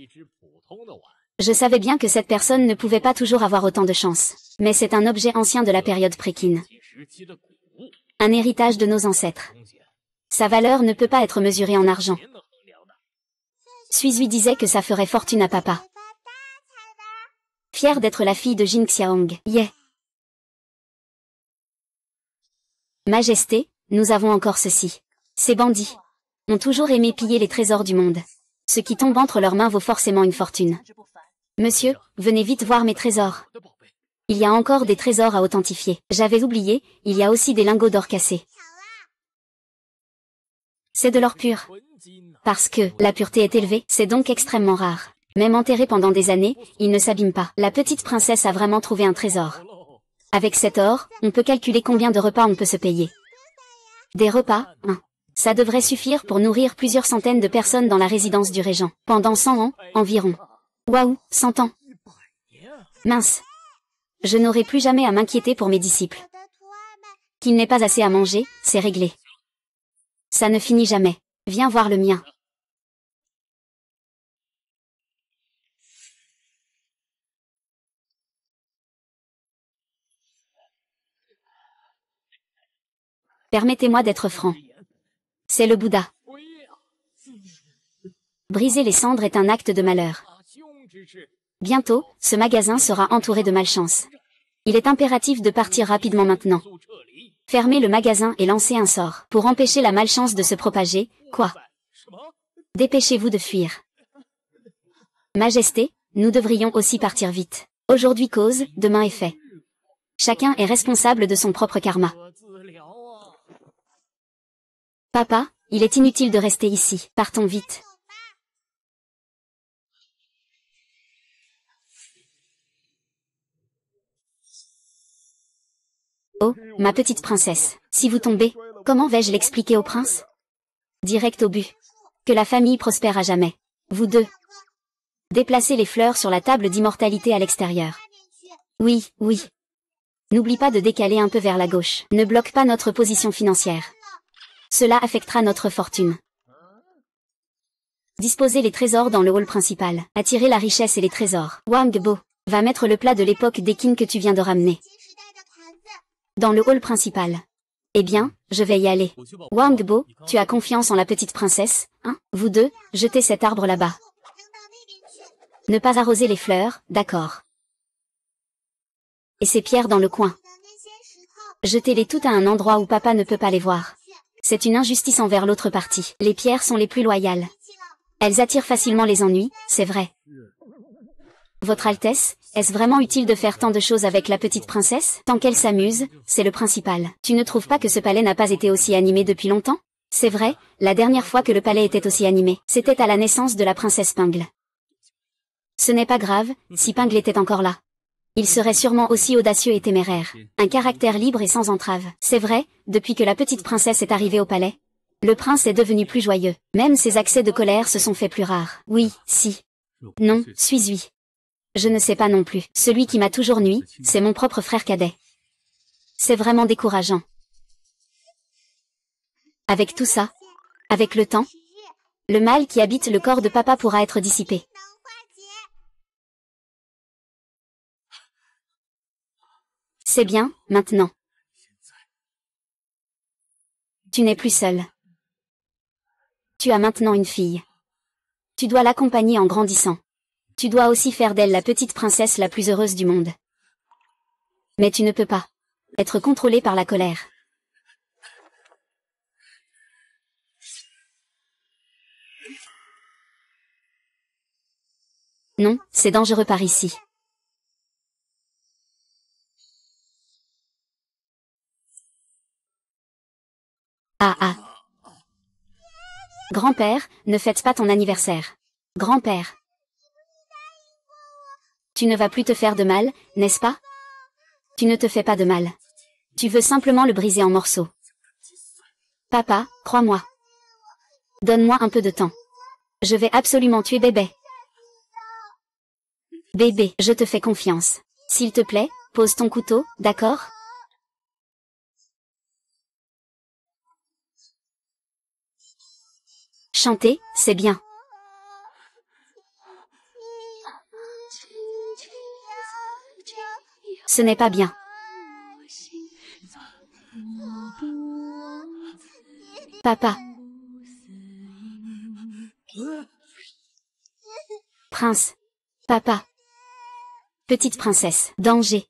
Je savais bien que cette personne ne pouvait pas toujours avoir autant de chance. Mais c'est un objet ancien de la période pré-Qin. Un héritage de nos ancêtres. Sa valeur ne peut pas être mesurée en argent. Suizui disait que ça ferait fortune à papa. Fière d'être la fille de Jin Xiaong. Yeah. Majesté, nous avons encore ceci. Ces bandits ont toujours aimé piller les trésors du monde. Ce qui tombe entre leurs mains vaut forcément une fortune. Monsieur, venez vite voir mes trésors. Il y a encore des trésors à authentifier. J'avais oublié, il y a aussi des lingots d'or cassés. C'est de l'or pur. Parce que la pureté est élevée, c'est donc extrêmement rare. Même enterré pendant des années, il ne s'abîme pas. La petite princesse a vraiment trouvé un trésor. Avec cet or, on peut calculer combien de repas on peut se payer. Des repas, hein. Ça devrait suffire pour nourrir plusieurs centaines de personnes dans la résidence du régent. Pendant 100 ans, environ. Waouh, 100 ans. Mince. Je n'aurai plus jamais à m'inquiéter pour mes disciples. Qu'il n'ait pas assez à manger, c'est réglé. Ça ne finit jamais. Viens voir le mien. Permettez-moi d'être franc. C'est le Bouddha. Briser les cendres est un acte de malheur. Bientôt, ce magasin sera entouré de malchance. Il est impératif de partir rapidement maintenant. Fermez le magasin et lancez un sort pour empêcher la malchance de se propager. Quoi? Dépêchez-vous de fuir. Majesté, nous devrions aussi partir vite. Aujourd'hui cause, demain effet. Chacun est responsable de son propre karma. Papa, il est inutile de rester ici. Partons vite. Oh, ma petite princesse, si vous tombez, comment vais-je l'expliquer au prince? Direct au but. Que la famille prospère à jamais. Vous deux. Déplacez les fleurs sur la table d'immortalité à l'extérieur. Oui, oui. N'oublie pas de décaler un peu vers la gauche. Ne bloque pas notre position financière. Cela affectera notre fortune. Disposez les trésors dans le hall principal. Attirez la richesse et les trésors. Wang Bo, va mettre le plat de l'époque des Qin que tu viens de ramener. Dans le hall principal. Eh bien, je vais y aller. Wang Bo, tu as confiance en la petite princesse, hein? Vous deux, jetez cet arbre là-bas. Ne pas arroser les fleurs, d'accord. Et ces pierres dans le coin. Jetez-les toutes à un endroit où papa ne peut pas les voir. C'est une injustice envers l'autre partie. Les pierres sont les plus loyales. Elles attirent facilement les ennuis, c'est vrai. Votre Altesse, est-ce vraiment utile de faire tant de choses avec la petite princesse? Tant qu'elle s'amuse, c'est le principal. Tu ne trouves pas que ce palais n'a pas été aussi animé depuis longtemps? C'est vrai, la dernière fois que le palais était aussi animé, c'était à la naissance de la princesse Pingle. Ce n'est pas grave, si Pingle était encore là. Il serait sûrement aussi audacieux et téméraire. Un caractère libre et sans entrave. C'est vrai, depuis que la petite princesse est arrivée au palais, le prince est devenu plus joyeux. Même ses accès de colère se sont faits plus rares. Oui, si. Non, suis-je. Je ne sais pas non plus. Celui qui m'a toujours nui, c'est mon propre frère cadet. C'est vraiment décourageant. Avec tout ça, avec le temps, le mal qui habite le corps de papa pourra être dissipé. C'est bien, maintenant. Tu n'es plus seul. Tu as maintenant une fille. Tu dois l'accompagner en grandissant. Tu dois aussi faire d'elle la petite princesse la plus heureuse du monde. Mais tu ne peux pas être contrôlé par la colère. Non, c'est dangereux par ici. Ah ah. Grand-père, ne fête pas ton anniversaire. Grand-père. Tu ne vas plus te faire de mal, n'est-ce pas? Tu ne te fais pas de mal. Tu veux simplement le briser en morceaux. Papa, crois-moi. Donne-moi un peu de temps. Je vais absolument tuer bébé. Bébé, je te fais confiance. S'il te plaît, pose ton couteau, d'accord? Chanter, c'est bien. Ce n'est pas bien. Papa. Prince. Papa. Petite princesse. Danger.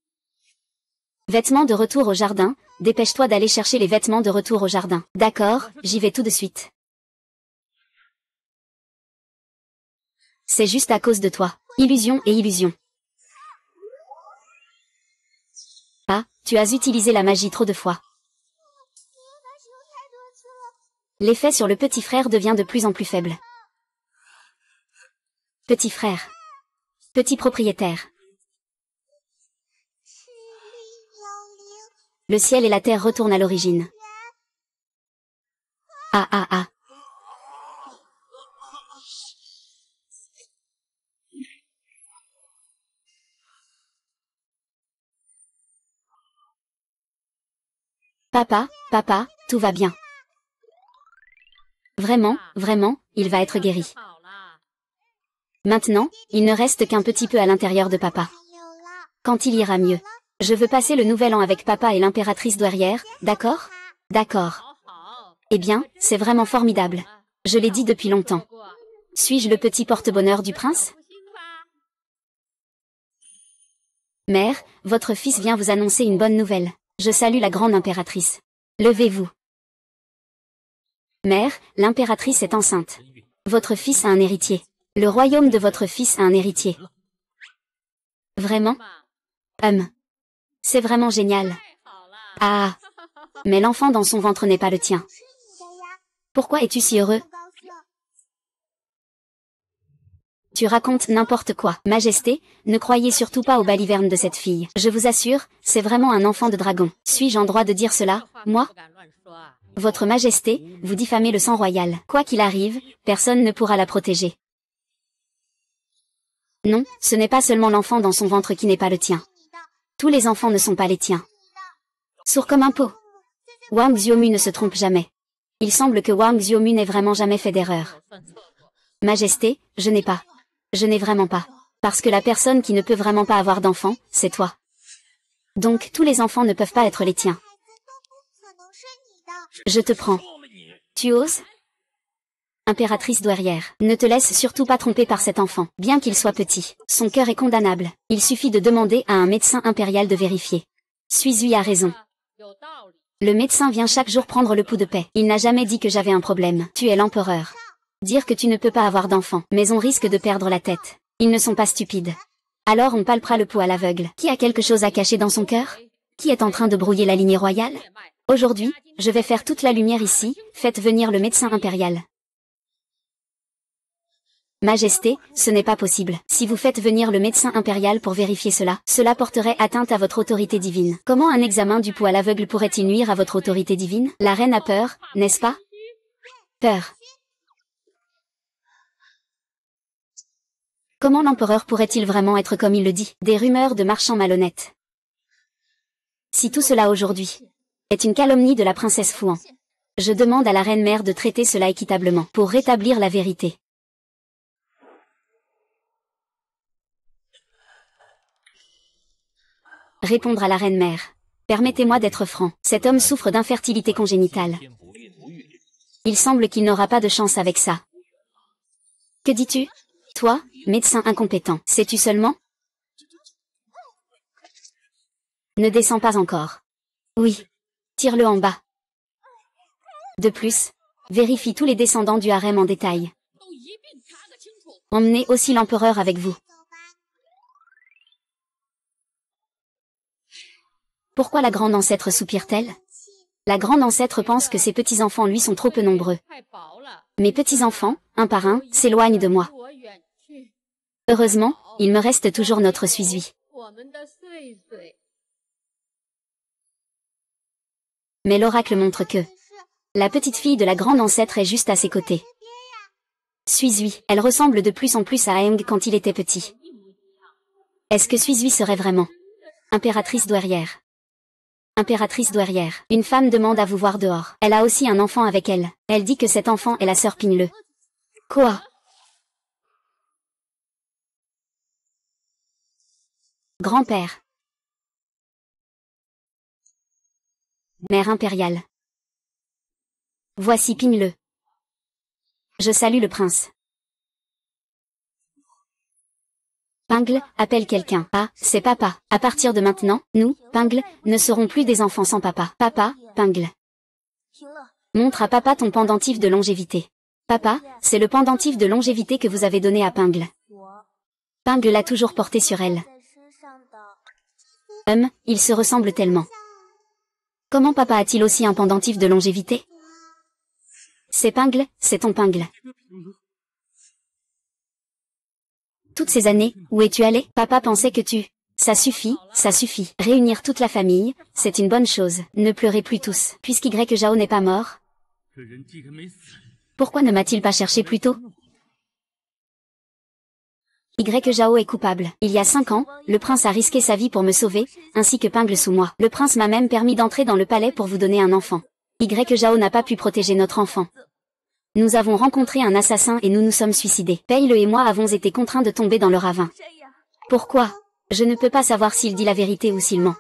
Vêtements de retour au jardin, dépêche-toi d'aller chercher les vêtements de retour au jardin. D'accord, j'y vais tout de suite. C'est juste à cause de toi. Illusion et illusion. Ah, tu as utilisé la magie trop de fois. L'effet sur le petit frère devient de plus en plus faible. Petit frère. Petit propriétaire. Le ciel et la terre retournent à l'origine. Ah ah ah. Papa, papa, tout va bien. Vraiment, vraiment, il va être guéri. Maintenant, il ne reste qu'un petit peu à l'intérieur de papa. Quand il ira mieux. Je veux passer le nouvel an avec papa et l'impératrice douairière, d'accord? D'accord. Eh bien, c'est vraiment formidable. Je l'ai dit depuis longtemps. Suis-je le petit porte-bonheur du prince? Mère, votre fils vient vous annoncer une bonne nouvelle. Je salue la grande impératrice. Levez-vous. Mère, l'impératrice est enceinte. Votre fils a un héritier. Le royaume de votre fils a un héritier. Vraiment? C'est vraiment génial. Ah. Mais l'enfant dans son ventre n'est pas le tien. Pourquoi es-tu si heureux? Tu racontes n'importe quoi. Majesté, ne croyez surtout pas aux balivernes de cette fille. Je vous assure, c'est vraiment un enfant de dragon. Suis-je en droit de dire cela, moi? Votre Majesté, vous diffamez le sang royal. Quoi qu'il arrive, personne ne pourra la protéger. Non, ce n'est pas seulement l'enfant dans son ventre qui n'est pas le tien. Tous les enfants ne sont pas les tiens. Sourd comme un pot. Wang Xiaomu ne se trompe jamais. Il semble que Wang Xiaomu n'ait vraiment jamais fait d'erreur. Majesté, je n'ai vraiment pas. Parce que la personne qui ne peut vraiment pas avoir d'enfant, c'est toi. Donc tous les enfants ne peuvent pas être les tiens. Je te prends. Tu oses? Impératrice douairière, ne te laisse surtout pas tromper par cet enfant, bien qu'il soit petit. Son cœur est condamnable. Il suffit de demander à un médecin impérial de vérifier. Suis-lui a raison. Le médecin vient chaque jour prendre le pouls de paix. Il n'a jamais dit que j'avais un problème. Tu es l'empereur. Dire que tu ne peux pas avoir d'enfant, mais on risque de perdre la tête. Ils ne sont pas stupides. Alors on palpera le pouls à l'aveugle. Qui a quelque chose à cacher dans son cœur? Qui est en train de brouiller la lignée royale? Aujourd'hui, je vais faire toute la lumière ici, faites venir le médecin impérial. Majesté, ce n'est pas possible. Si vous faites venir le médecin impérial pour vérifier cela, cela porterait atteinte à votre autorité divine. Comment un examen du pouls à l'aveugle pourrait-il nuire à votre autorité divine? La reine a peur, n'est-ce pas? Peur. Comment l'empereur pourrait-il vraiment être comme il le dit? Des rumeurs de marchands malhonnêtes. Si tout cela aujourd'hui est une calomnie de la princesse Fouan, je demande à la reine-mère de traiter cela équitablement, pour rétablir la vérité. Répondre à la reine-mère. Permettez-moi d'être franc, cet homme souffre d'infertilité congénitale. Il semble qu'il n'aura pas de chance avec ça. Que dis-tu? Toi, médecin incompétent, sais-tu seulement? Ne descends pas encore. Oui. Tire-le en bas. De plus, vérifie tous les descendants du harem en détail. Emmenez aussi l'empereur avec vous. Pourquoi la grande ancêtre soupire-t-elle? La grande ancêtre pense que ses petits-enfants lui sont trop peu nombreux. Mes petits-enfants, un par un, s'éloignent de moi. Heureusement, il me reste toujours notre Suizui. Mais l'oracle montre que la petite fille de la grande ancêtre est juste à ses côtés. Suizui, elle ressemble de plus en plus à Aang quand il était petit. Est-ce que Suizui serait vraiment impératrice douairière? Impératrice douairière, une femme demande à vous voir dehors. Elle a aussi un enfant avec elle. Elle dit que cet enfant est la sœur Pingle. Quoi? Grand-père. Mère impériale. Voici Pingle. Je salue le prince. Pingle, appelle quelqu'un. Ah, c'est papa. À partir de maintenant, nous, Pingle, ne serons plus des enfants sans papa. Papa, Pingle. Montre à papa ton pendentif de longévité. Papa, c'est le pendentif de longévité que vous avez donné à Pingle. Pingle l'a toujours porté sur elle. Ils se ressemblent tellement. Comment papa a-t-il aussi un pendentif de longévité? C'est Pingle, c'est ton Pingle. Toutes ces années, où es-tu allé? Papa pensait que tu... Ça suffit, ça suffit. Réunir toute la famille, c'est une bonne chose. Ne pleurez plus tous. Puisqu'Y Jao n'est pas mort. Pourquoi ne m'a-t-il pas cherché plus tôt? Y. Zhao est coupable. Il y a 5 ans, le prince a risqué sa vie pour me sauver, ainsi que Pingle sous moi. Le prince m'a même permis d'entrer dans le palais pour vous donner un enfant. Y. Zhao n'a pas pu protéger notre enfant. Nous avons rencontré un assassin et nous nous sommes suicidés. Pingle et moi avons été contraints de tomber dans le ravin. Pourquoi? Je ne peux pas savoir s'il dit la vérité ou s'il ment.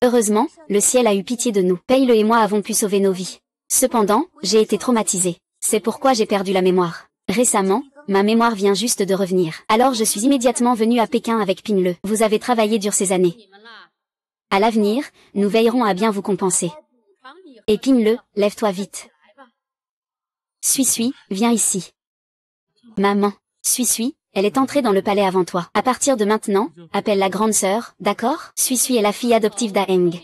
Heureusement, le ciel a eu pitié de nous. Pingle et moi avons pu sauver nos vies. Cependant, j'ai été traumatisée. C'est pourquoi j'ai perdu la mémoire. Récemment, ma mémoire vient juste de revenir. Alors je suis immédiatement venue à Pékin avec Pingle. Vous avez travaillé dur ces années. À l'avenir, nous veillerons à bien vous compenser. Et Pingle, lève-toi vite. Suis, viens ici. Maman, suis, elle est entrée dans le palais avant toi. À partir de maintenant, appelle la grande sœur, d'accord? Suis est la fille adoptive d'Aheng.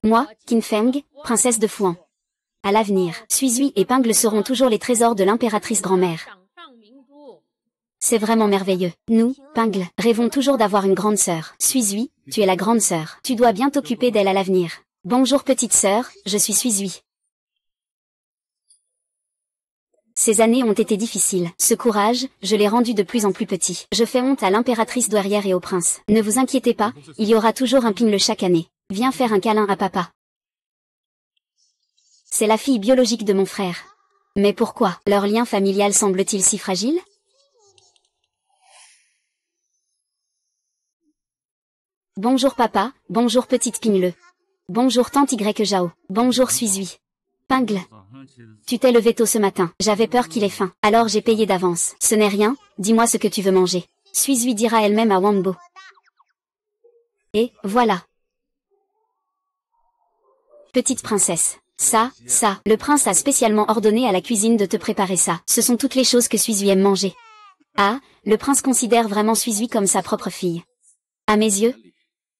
Moi, Qin Feng, princesse de Fouan. À l'avenir, Suis et Pingle seront toujours les trésors de l'impératrice grand-mère. C'est vraiment merveilleux. Nous, Pingle, rêvons toujours d'avoir une grande sœur. Suis, tu es la grande sœur. Tu dois bien t'occuper d'elle à l'avenir. Bonjour petite sœur, je suis Suis. Ces années ont été difficiles. Ce courage, je l'ai rendu de plus en plus petit. Je fais honte à l'impératrice douairière et au prince. Ne vous inquiétez pas, il y aura toujours un Pingle chaque année. Viens faire un câlin à papa. C'est la fille biologique de mon frère. Mais pourquoi leur lien familial semble-t-il si fragile? Bonjour papa, bonjour petite Pingle. Bonjour tante Y. Zhao. Bonjour Suis. Pingle. Tu t'es levé tôt ce matin. J'avais peur qu'il ait faim. Alors j'ai payé d'avance. Ce n'est rien, dis-moi ce que tu veux manger. Suis dira elle-même à Wanbo. Et, voilà. Petite princesse. Ça, le prince a spécialement ordonné à la cuisine de te préparer ça. Ce sont toutes les choses que Suis aime manger. Ah, le prince considère vraiment Suis comme sa propre fille. À mes yeux,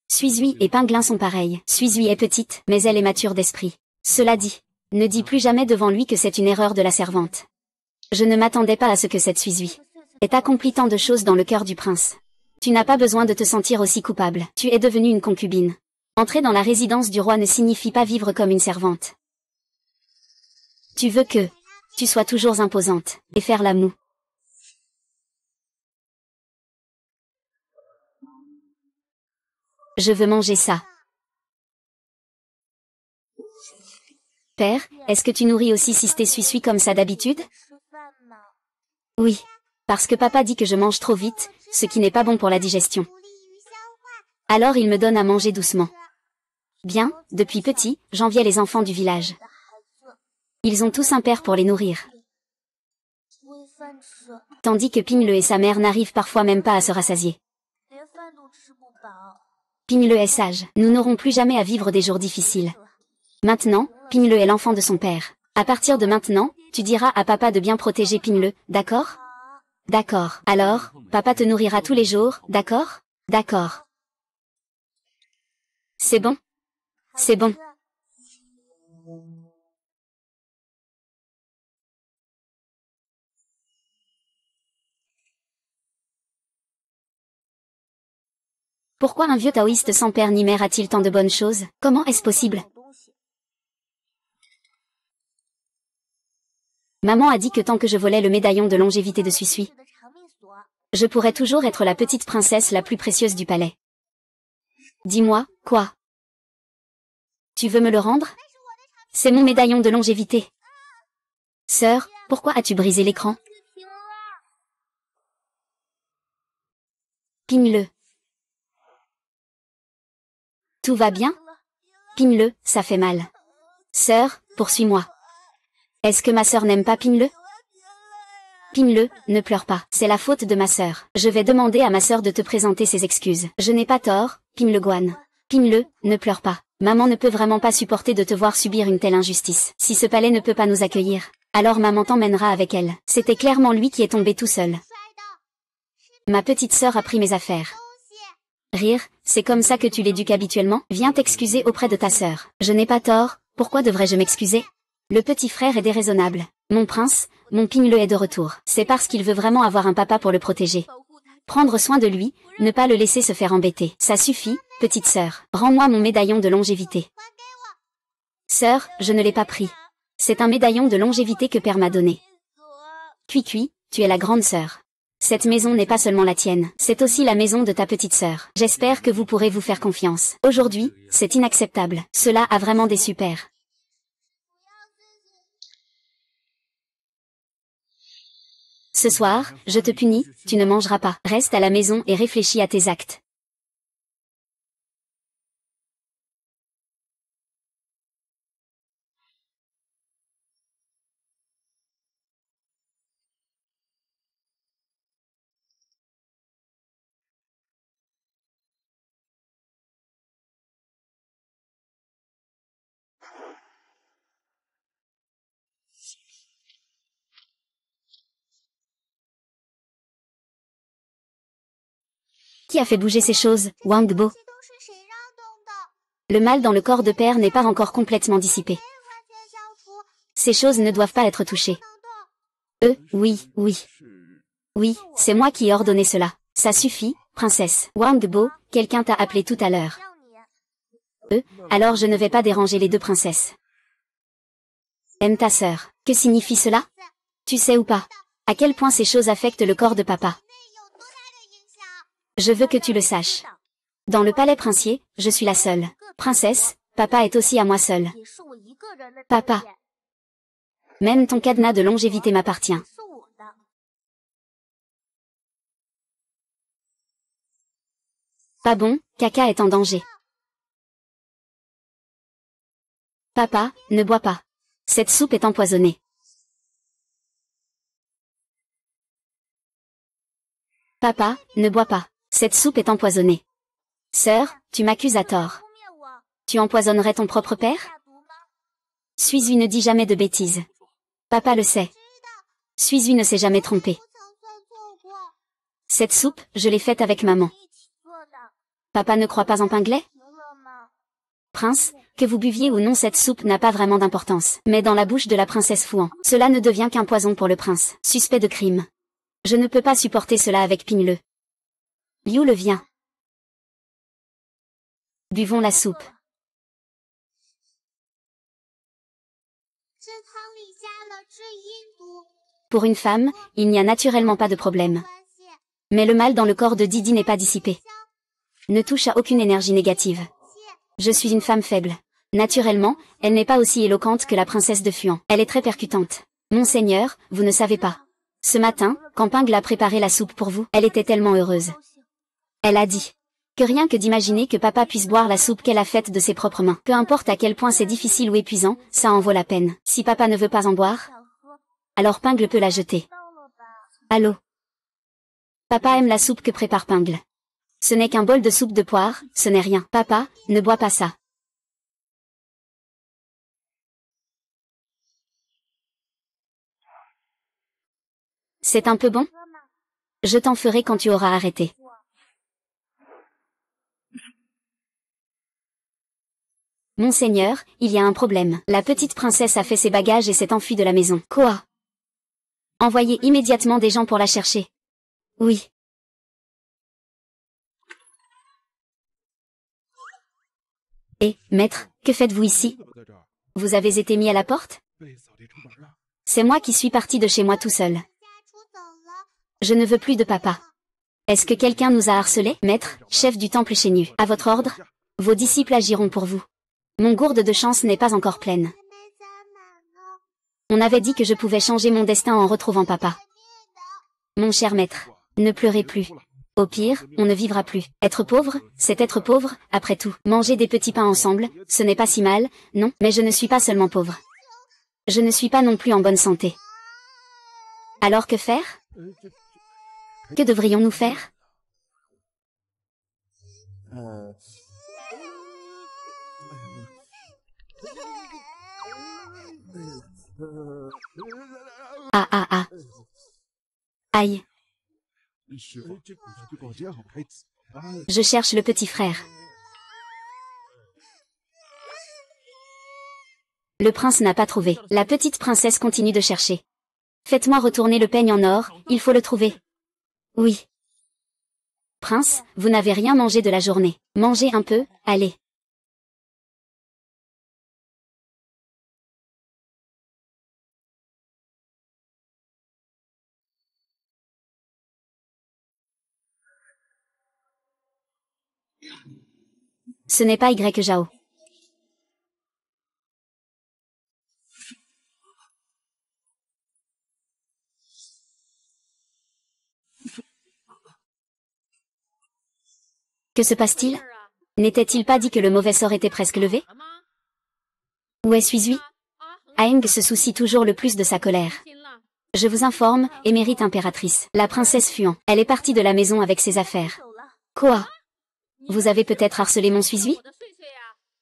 Suis et Pinglin sont pareils. Suis est petite, mais elle est mature d'esprit. Cela dit, ne dis plus jamais devant lui que c'est une erreur de la servante. Je ne m'attendais pas à ce que cette Suis ait accompli tant de choses dans le cœur du prince. Tu n'as pas besoin de te sentir aussi coupable. Tu es devenue une concubine. Entrer dans la résidence du roi ne signifie pas vivre comme une servante. Tu veux que tu sois toujours imposante, et faire la moue. Je veux manger ça. Père, est-ce que tu nourris aussi Sisté Suis comme ça d'habitude? Oui. Parce que papa dit que je mange trop vite, ce qui n'est pas bon pour la digestion. Alors il me donne à manger doucement. Bien, depuis petit, j'enviais les enfants du village. Ils ont tous un père pour les nourrir. Tandis que Pingle et sa mère n'arrivent parfois même pas à se rassasier. Pingle est sage. Nous n'aurons plus jamais à vivre des jours difficiles. Maintenant, Pingle est l'enfant de son père. À partir de maintenant, tu diras à papa de bien protéger Pingle, d'accord? D'accord. Alors, papa te nourrira tous les jours, d'accord? D'accord. C'est bon? C'est bon. Pourquoi un vieux taoïste sans père ni mère a-t-il tant de bonnes choses? Comment est-ce possible? Maman a dit que tant que je volais le médaillon de longévité de Suis, je pourrais toujours être la petite princesse la plus précieuse du palais. Dis-moi, quoi? Tu veux me le rendre? C'est mon médaillon de longévité. Sœur, pourquoi as-tu brisé l'écran? Pingle. Tout va bien? Pingle, ça fait mal. Sœur, poursuis-moi. Est-ce que ma sœur n'aime pas Pingle? Pingle, ne pleure pas. C'est la faute de ma sœur. Je vais demander à ma sœur de te présenter ses excuses. Je n'ai pas tort, Pingle Guan. Pingle, ne pleure pas. Maman ne peut vraiment pas supporter de te voir subir une telle injustice. Si ce palais ne peut pas nous accueillir, alors maman t'emmènera avec elle. C'était clairement lui qui est tombé tout seul. Ma petite sœur a pris mes affaires. Rire, c'est comme ça que tu l'éduques habituellement? Viens t'excuser auprès de ta sœur. Je n'ai pas tort, pourquoi devrais-je m'excuser? Le petit frère est déraisonnable. Mon prince, mon Pingle est de retour. C'est parce qu'il veut vraiment avoir un papa pour le protéger. Prendre soin de lui, ne pas le laisser se faire embêter. Ça suffit, petite sœur. Rends-moi mon médaillon de longévité. Sœur, je ne l'ai pas pris. C'est un médaillon de longévité que père m'a donné. Cui, tu es la grande sœur. Cette maison n'est pas seulement la tienne, c'est aussi la maison de ta petite sœur. J'espère que vous pourrez vous faire confiance. Aujourd'hui, c'est inacceptable. Cela a vraiment des super. Ce soir, je te punis, tu ne mangeras pas. Reste à la maison et réfléchis à tes actes. Qui a fait bouger ces choses, Wang Bo? Le mal dans le corps de père n'est pas encore complètement dissipé. Ces choses ne doivent pas être touchées. Oui. Oui, c'est moi qui ai ordonné cela. Ça suffit, princesse. Wang Bo, quelqu'un t'a appelé tout à l'heure. Alors je ne vais pas déranger les deux princesses. Aime ta sœur. Que signifie cela? Tu sais ou pas? À quel point ces choses affectent le corps de papa? Je veux que tu le saches. Dans le palais princier, je suis la seule princesse, papa est aussi à moi seule. Papa. Même ton cadenas de longévité m'appartient. Pas bon, Caca est en danger. Papa, ne bois pas. Cette soupe est empoisonnée. Papa, ne bois pas. Cette soupe est empoisonnée. Sœur, tu m'accuses à tort. Tu empoisonnerais ton propre père? Suis-tu ne dis jamais de bêtises. Papa le sait. Suis-tu ne s'est jamais trompé. Cette soupe, je l'ai faite avec maman. Papa ne croit pas en Pinglet? Prince, que vous buviez ou non cette soupe n'a pas vraiment d'importance. Mais dans la bouche de la princesse Fouan, cela ne devient qu'un poison pour le prince. Suspect de crime. Je ne peux pas supporter cela avec Pingle. Liu le vient. Buvons la soupe. Pour une femme, il n'y a naturellement pas de problème. Mais le mal dans le corps de Didi n'est pas dissipé. Ne touche à aucune énergie négative. Je suis une femme faible. Naturellement, elle n'est pas aussi éloquente que la princesse de Fuan. Elle est très percutante. Monseigneur, vous ne savez pas. Ce matin, quand Pingle a préparé la soupe pour vous, elle était tellement heureuse. Elle a dit que rien que d'imaginer que papa puisse boire la soupe qu'elle a faite de ses propres mains. Peu importe à quel point c'est difficile ou épuisant, ça en vaut la peine. Si papa ne veut pas en boire, alors Pingle peut la jeter. Allô? Papa aime la soupe que prépare Pingle. Ce n'est qu'un bol de soupe de poire, ce n'est rien. Papa, ne bois pas ça. C'est un peu bon? Je t'en ferai quand tu auras arrêté. Monseigneur, il y a un problème. La petite princesse a fait ses bagages et s'est enfuie de la maison. Quoi? Envoyez immédiatement des gens pour la chercher. Oui. Maître, que faites-vous ici? Vous avez été mis à la porte? C'est moi qui suis parti de chez moi tout seul. Je ne veux plus de papa. Est-ce que quelqu'un nous a harcelés? Maître, chef du temple Chénu, à votre ordre? Vos disciples agiront pour vous. Mon gourde de chance n'est pas encore pleine. On avait dit que je pouvais changer mon destin en retrouvant papa. Mon cher maître, ne pleurez plus. Au pire, on ne vivra plus. Être pauvre, c'est être pauvre, après tout. Manger des petits pains ensemble, ce n'est pas si mal, non, mais je ne suis pas seulement pauvre. Je ne suis pas non plus en bonne santé. Alors que faire? Que devrions-nous faire? Ah. Aïe. Je cherche le petit frère. Le prince n'a pas trouvé. La petite princesse continue de chercher. Faites-moi retourner le peigne en or, il faut le trouver. Oui. Prince, vous n'avez rien mangé de la journée. Mangez un peu, allez. Ce n'est pas Y Zhao. Que se passe-t-il? N'était-il pas dit que le mauvais sort était presque levé? Où est Suizui? Aang se soucie toujours le plus de sa colère. Je vous informe, émérite impératrice. La princesse Fuan. Elle est partie de la maison avec ses affaires. Quoi? Vous avez peut-être harcelé mon Suizui?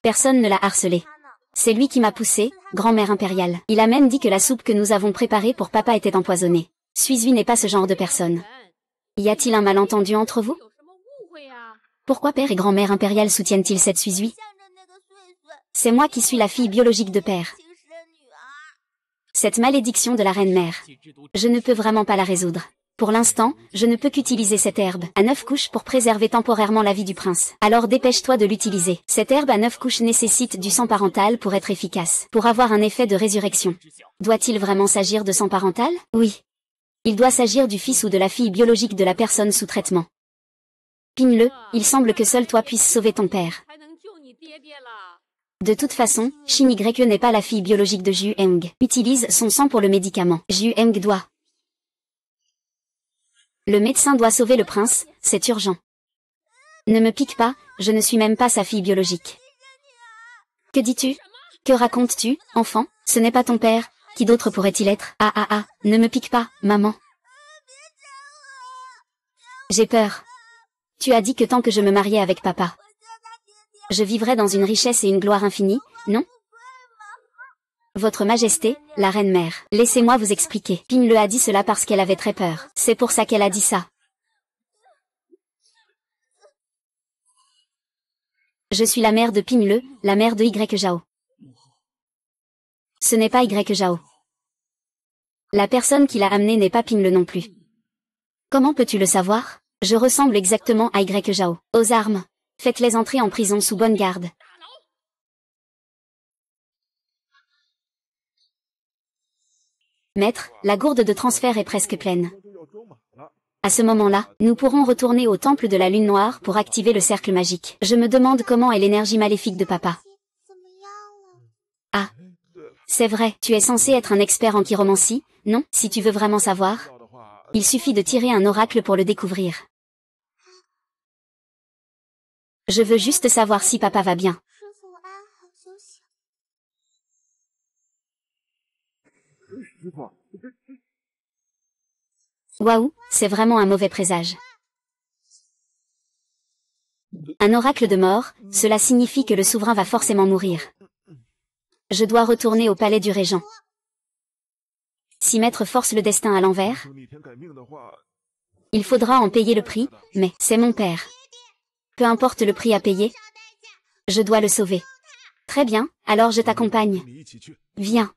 Personne ne l'a harcelé. C'est lui qui m'a poussé, grand-mère impériale. Il a même dit que la soupe que nous avons préparée pour papa était empoisonnée. Suizui n'est pas ce genre de personne. Y a-t-il un malentendu entre vous? Pourquoi père et grand-mère impériale soutiennent-ils cette Suizui? C'est moi qui suis la fille biologique de père. Cette malédiction de la reine-mère. Je ne peux vraiment pas la résoudre. Pour l'instant, je ne peux qu'utiliser cette herbe à 9 couches pour préserver temporairement la vie du prince. Alors dépêche-toi de l'utiliser. Cette herbe à 9 couches nécessite du sang parental pour être efficace, pour avoir un effet de résurrection. Doit-il vraiment s'agir de sang parental? Oui. Il doit s'agir du fils ou de la fille biologique de la personne sous traitement. Pine-le, il semble que seul toi puisses sauver ton père. De toute façon, Shin Y n'est pas la fille biologique de Ju Heng. Utilise son sang pour le médicament. Ju Heng doit. Le médecin doit sauver le prince, c'est urgent. Ne me pique pas, je ne suis même pas sa fille biologique. Que dis-tu? Que racontes-tu, enfant? Ce n'est pas ton père, qui d'autre pourrait-il être? Ah, ne me pique pas, maman. J'ai peur. Tu as dit que tant que je me mariais avec papa, je vivrais dans une richesse et une gloire infinie, non? Votre Majesté, la reine-mère, laissez-moi vous expliquer. Pine le a dit cela parce qu'elle avait très peur. C'est pour ça qu'elle a dit ça. Je suis la mère de Pine le, la mère de Y Zhao. Ce n'est pas Y Zhao. La personne qui l'a amené n'est pas Pine le non plus. Comment peux-tu le savoir? Je ressemble exactement à Y Zhao. Aux armes. Faites-les entrer en prison sous bonne garde. Maître, la gourde de transfert est presque pleine. À ce moment-là, nous pourrons retourner au temple de la lune noire pour activer le cercle magique. Je me demande comment est l'énergie maléfique de papa. Ah. C'est vrai, tu es censé être un expert en chiromancie, non? Si tu veux vraiment savoir, il suffit de tirer un oracle pour le découvrir. Je veux juste savoir si papa va bien. Waouh, c'est vraiment un mauvais présage. Un oracle de mort, cela signifie que le souverain va forcément mourir. Je dois retourner au palais du régent. Si maître force le destin à l'envers, il faudra en payer le prix, mais c'est mon père. Peu importe le prix à payer, je dois le sauver. Très bien, alors je t'accompagne. Viens.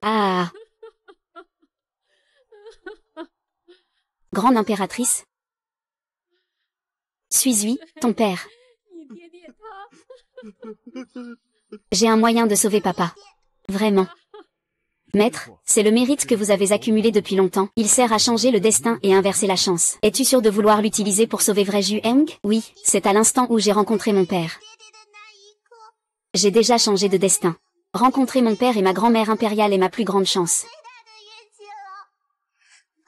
Ah. Grande impératrice. Suis-je, ton père. J'ai un moyen de sauver papa. Vraiment. Maître, c'est le mérite que vous avez accumulé depuis longtemps. Il sert à changer le destin et inverser la chance. Es-tu sûr de vouloir l'utiliser pour sauver vrai Ju Heng? Oui, c'est à l'instant où j'ai rencontré mon père. J'ai déjà changé de destin. Rencontrer mon père et ma grand-mère impériale est ma plus grande chance.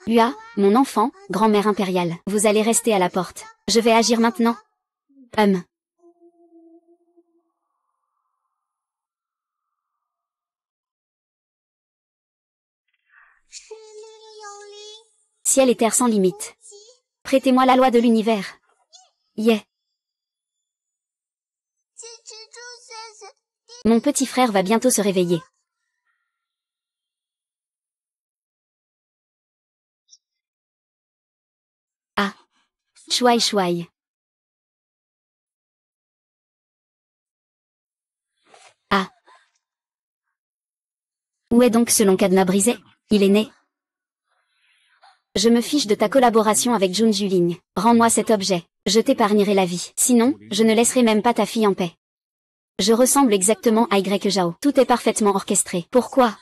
Hua, mon enfant, grand-mère impériale, vous allez rester à la porte. Je vais agir maintenant. Ciel et terre sans limite. Prêtez-moi la loi de l'univers. Yeah. Mon petit frère va bientôt se réveiller. Ah. Chouai chouai. Ah. Où est donc ce long cadenas brisé? Il est né. Je me fiche de ta collaboration avec Jun Juling. Rends-moi cet objet. Je t'épargnerai la vie. Sinon, je ne laisserai même pas ta fille en paix. Je ressemble exactement à Y Zhao. Tout est parfaitement orchestré. Pourquoi?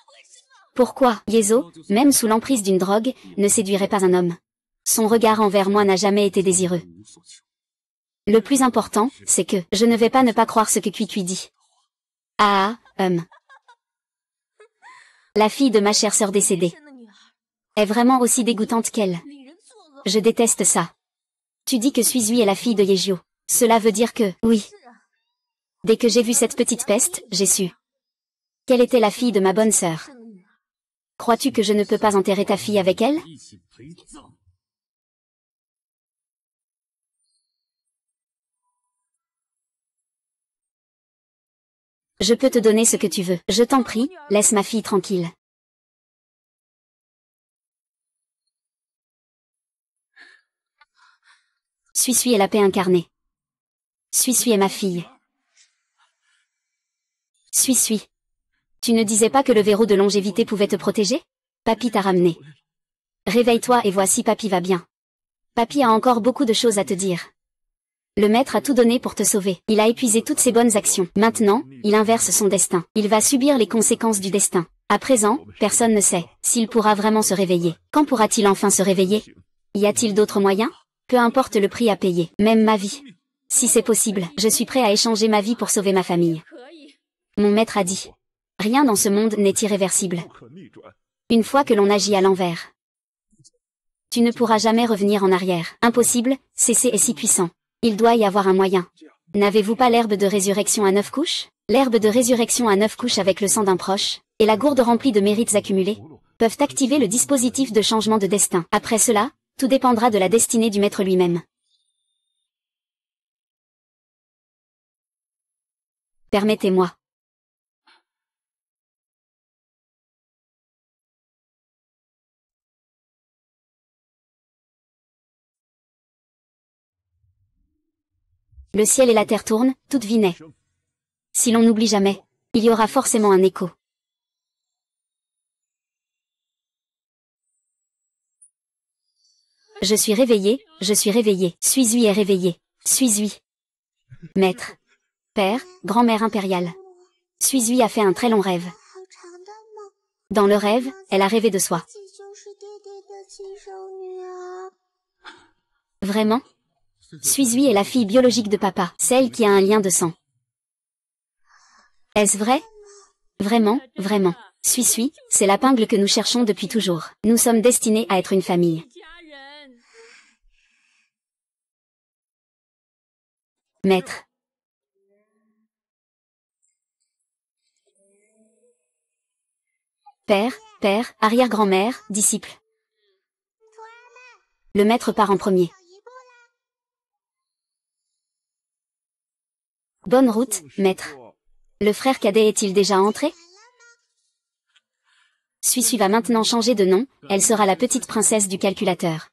Pourquoi, Yezo, même sous l'emprise d'une drogue, ne séduirait pas un homme? Son regard envers moi n'a jamais été désireux. Le plus important, c'est que je ne vais pas ne pas croire ce que Cuicui dit. Ah, la fille de ma chère sœur décédée est vraiment aussi dégoûtante qu'elle. Je déteste ça. Tu dis que Suizui est la fille de Yejio. Cela veut dire que, oui. Dès que j'ai vu cette petite peste, j'ai su qu'elle était la fille de ma bonne sœur. Crois-tu que je ne peux pas enterrer ta fille avec elle? Je peux te donner ce que tu veux. Je t'en prie, laisse ma fille tranquille. Suisui est la paix incarnée. Suisui est ma fille. Suisui. Tu ne disais pas que le verrou de longévité pouvait te protéger? Papy t'a ramené. Réveille-toi et vois si papy va bien. Papy a encore beaucoup de choses à te dire. Le maître a tout donné pour te sauver. Il a épuisé toutes ses bonnes actions. Maintenant, il inverse son destin. Il va subir les conséquences du destin. À présent, personne ne sait s'il pourra vraiment se réveiller. Quand pourra-t-il enfin se réveiller? Y a-t-il d'autres moyens? Peu importe le prix à payer, même ma vie. Si c'est possible, je suis prêt à échanger ma vie pour sauver ma famille. Mon maître a dit. Rien dans ce monde n'est irréversible. Une fois que l'on agit à l'envers, tu ne pourras jamais revenir en arrière. Impossible, CC est si puissant. Il doit y avoir un moyen. N'avez-vous pas l'herbe de résurrection à 9 couches? L'herbe de résurrection à 9 couches avec le sang d'un proche, et la gourde remplie de mérites accumulés, peuvent activer le dispositif de changement de destin. Après cela, tout dépendra de la destinée du maître lui-même. Permettez-moi. Le ciel et la terre tournent, toute vie naît. Si l'on n'oublie jamais, il y aura forcément un écho. Je suis réveillé, Suizui est réveillé, Suizui. Maître. Père, grand-mère impériale. Suizui a fait un très long rêve. Dans le rêve, elle a rêvé de soi. Vraiment? Suizui est la fille biologique de papa, celle qui a un lien de sang. Est-ce vrai? Vraiment, vraiment. Suizui, c'est l'épingle que nous cherchons depuis toujours. Nous sommes destinés à être une famille. Maître. Père, arrière-grand-mère, disciple. Le maître part en premier. Bonne route, maître. Le frère cadet est-il déjà entré? Suizui va maintenant changer de nom, elle sera la petite princesse du calculateur.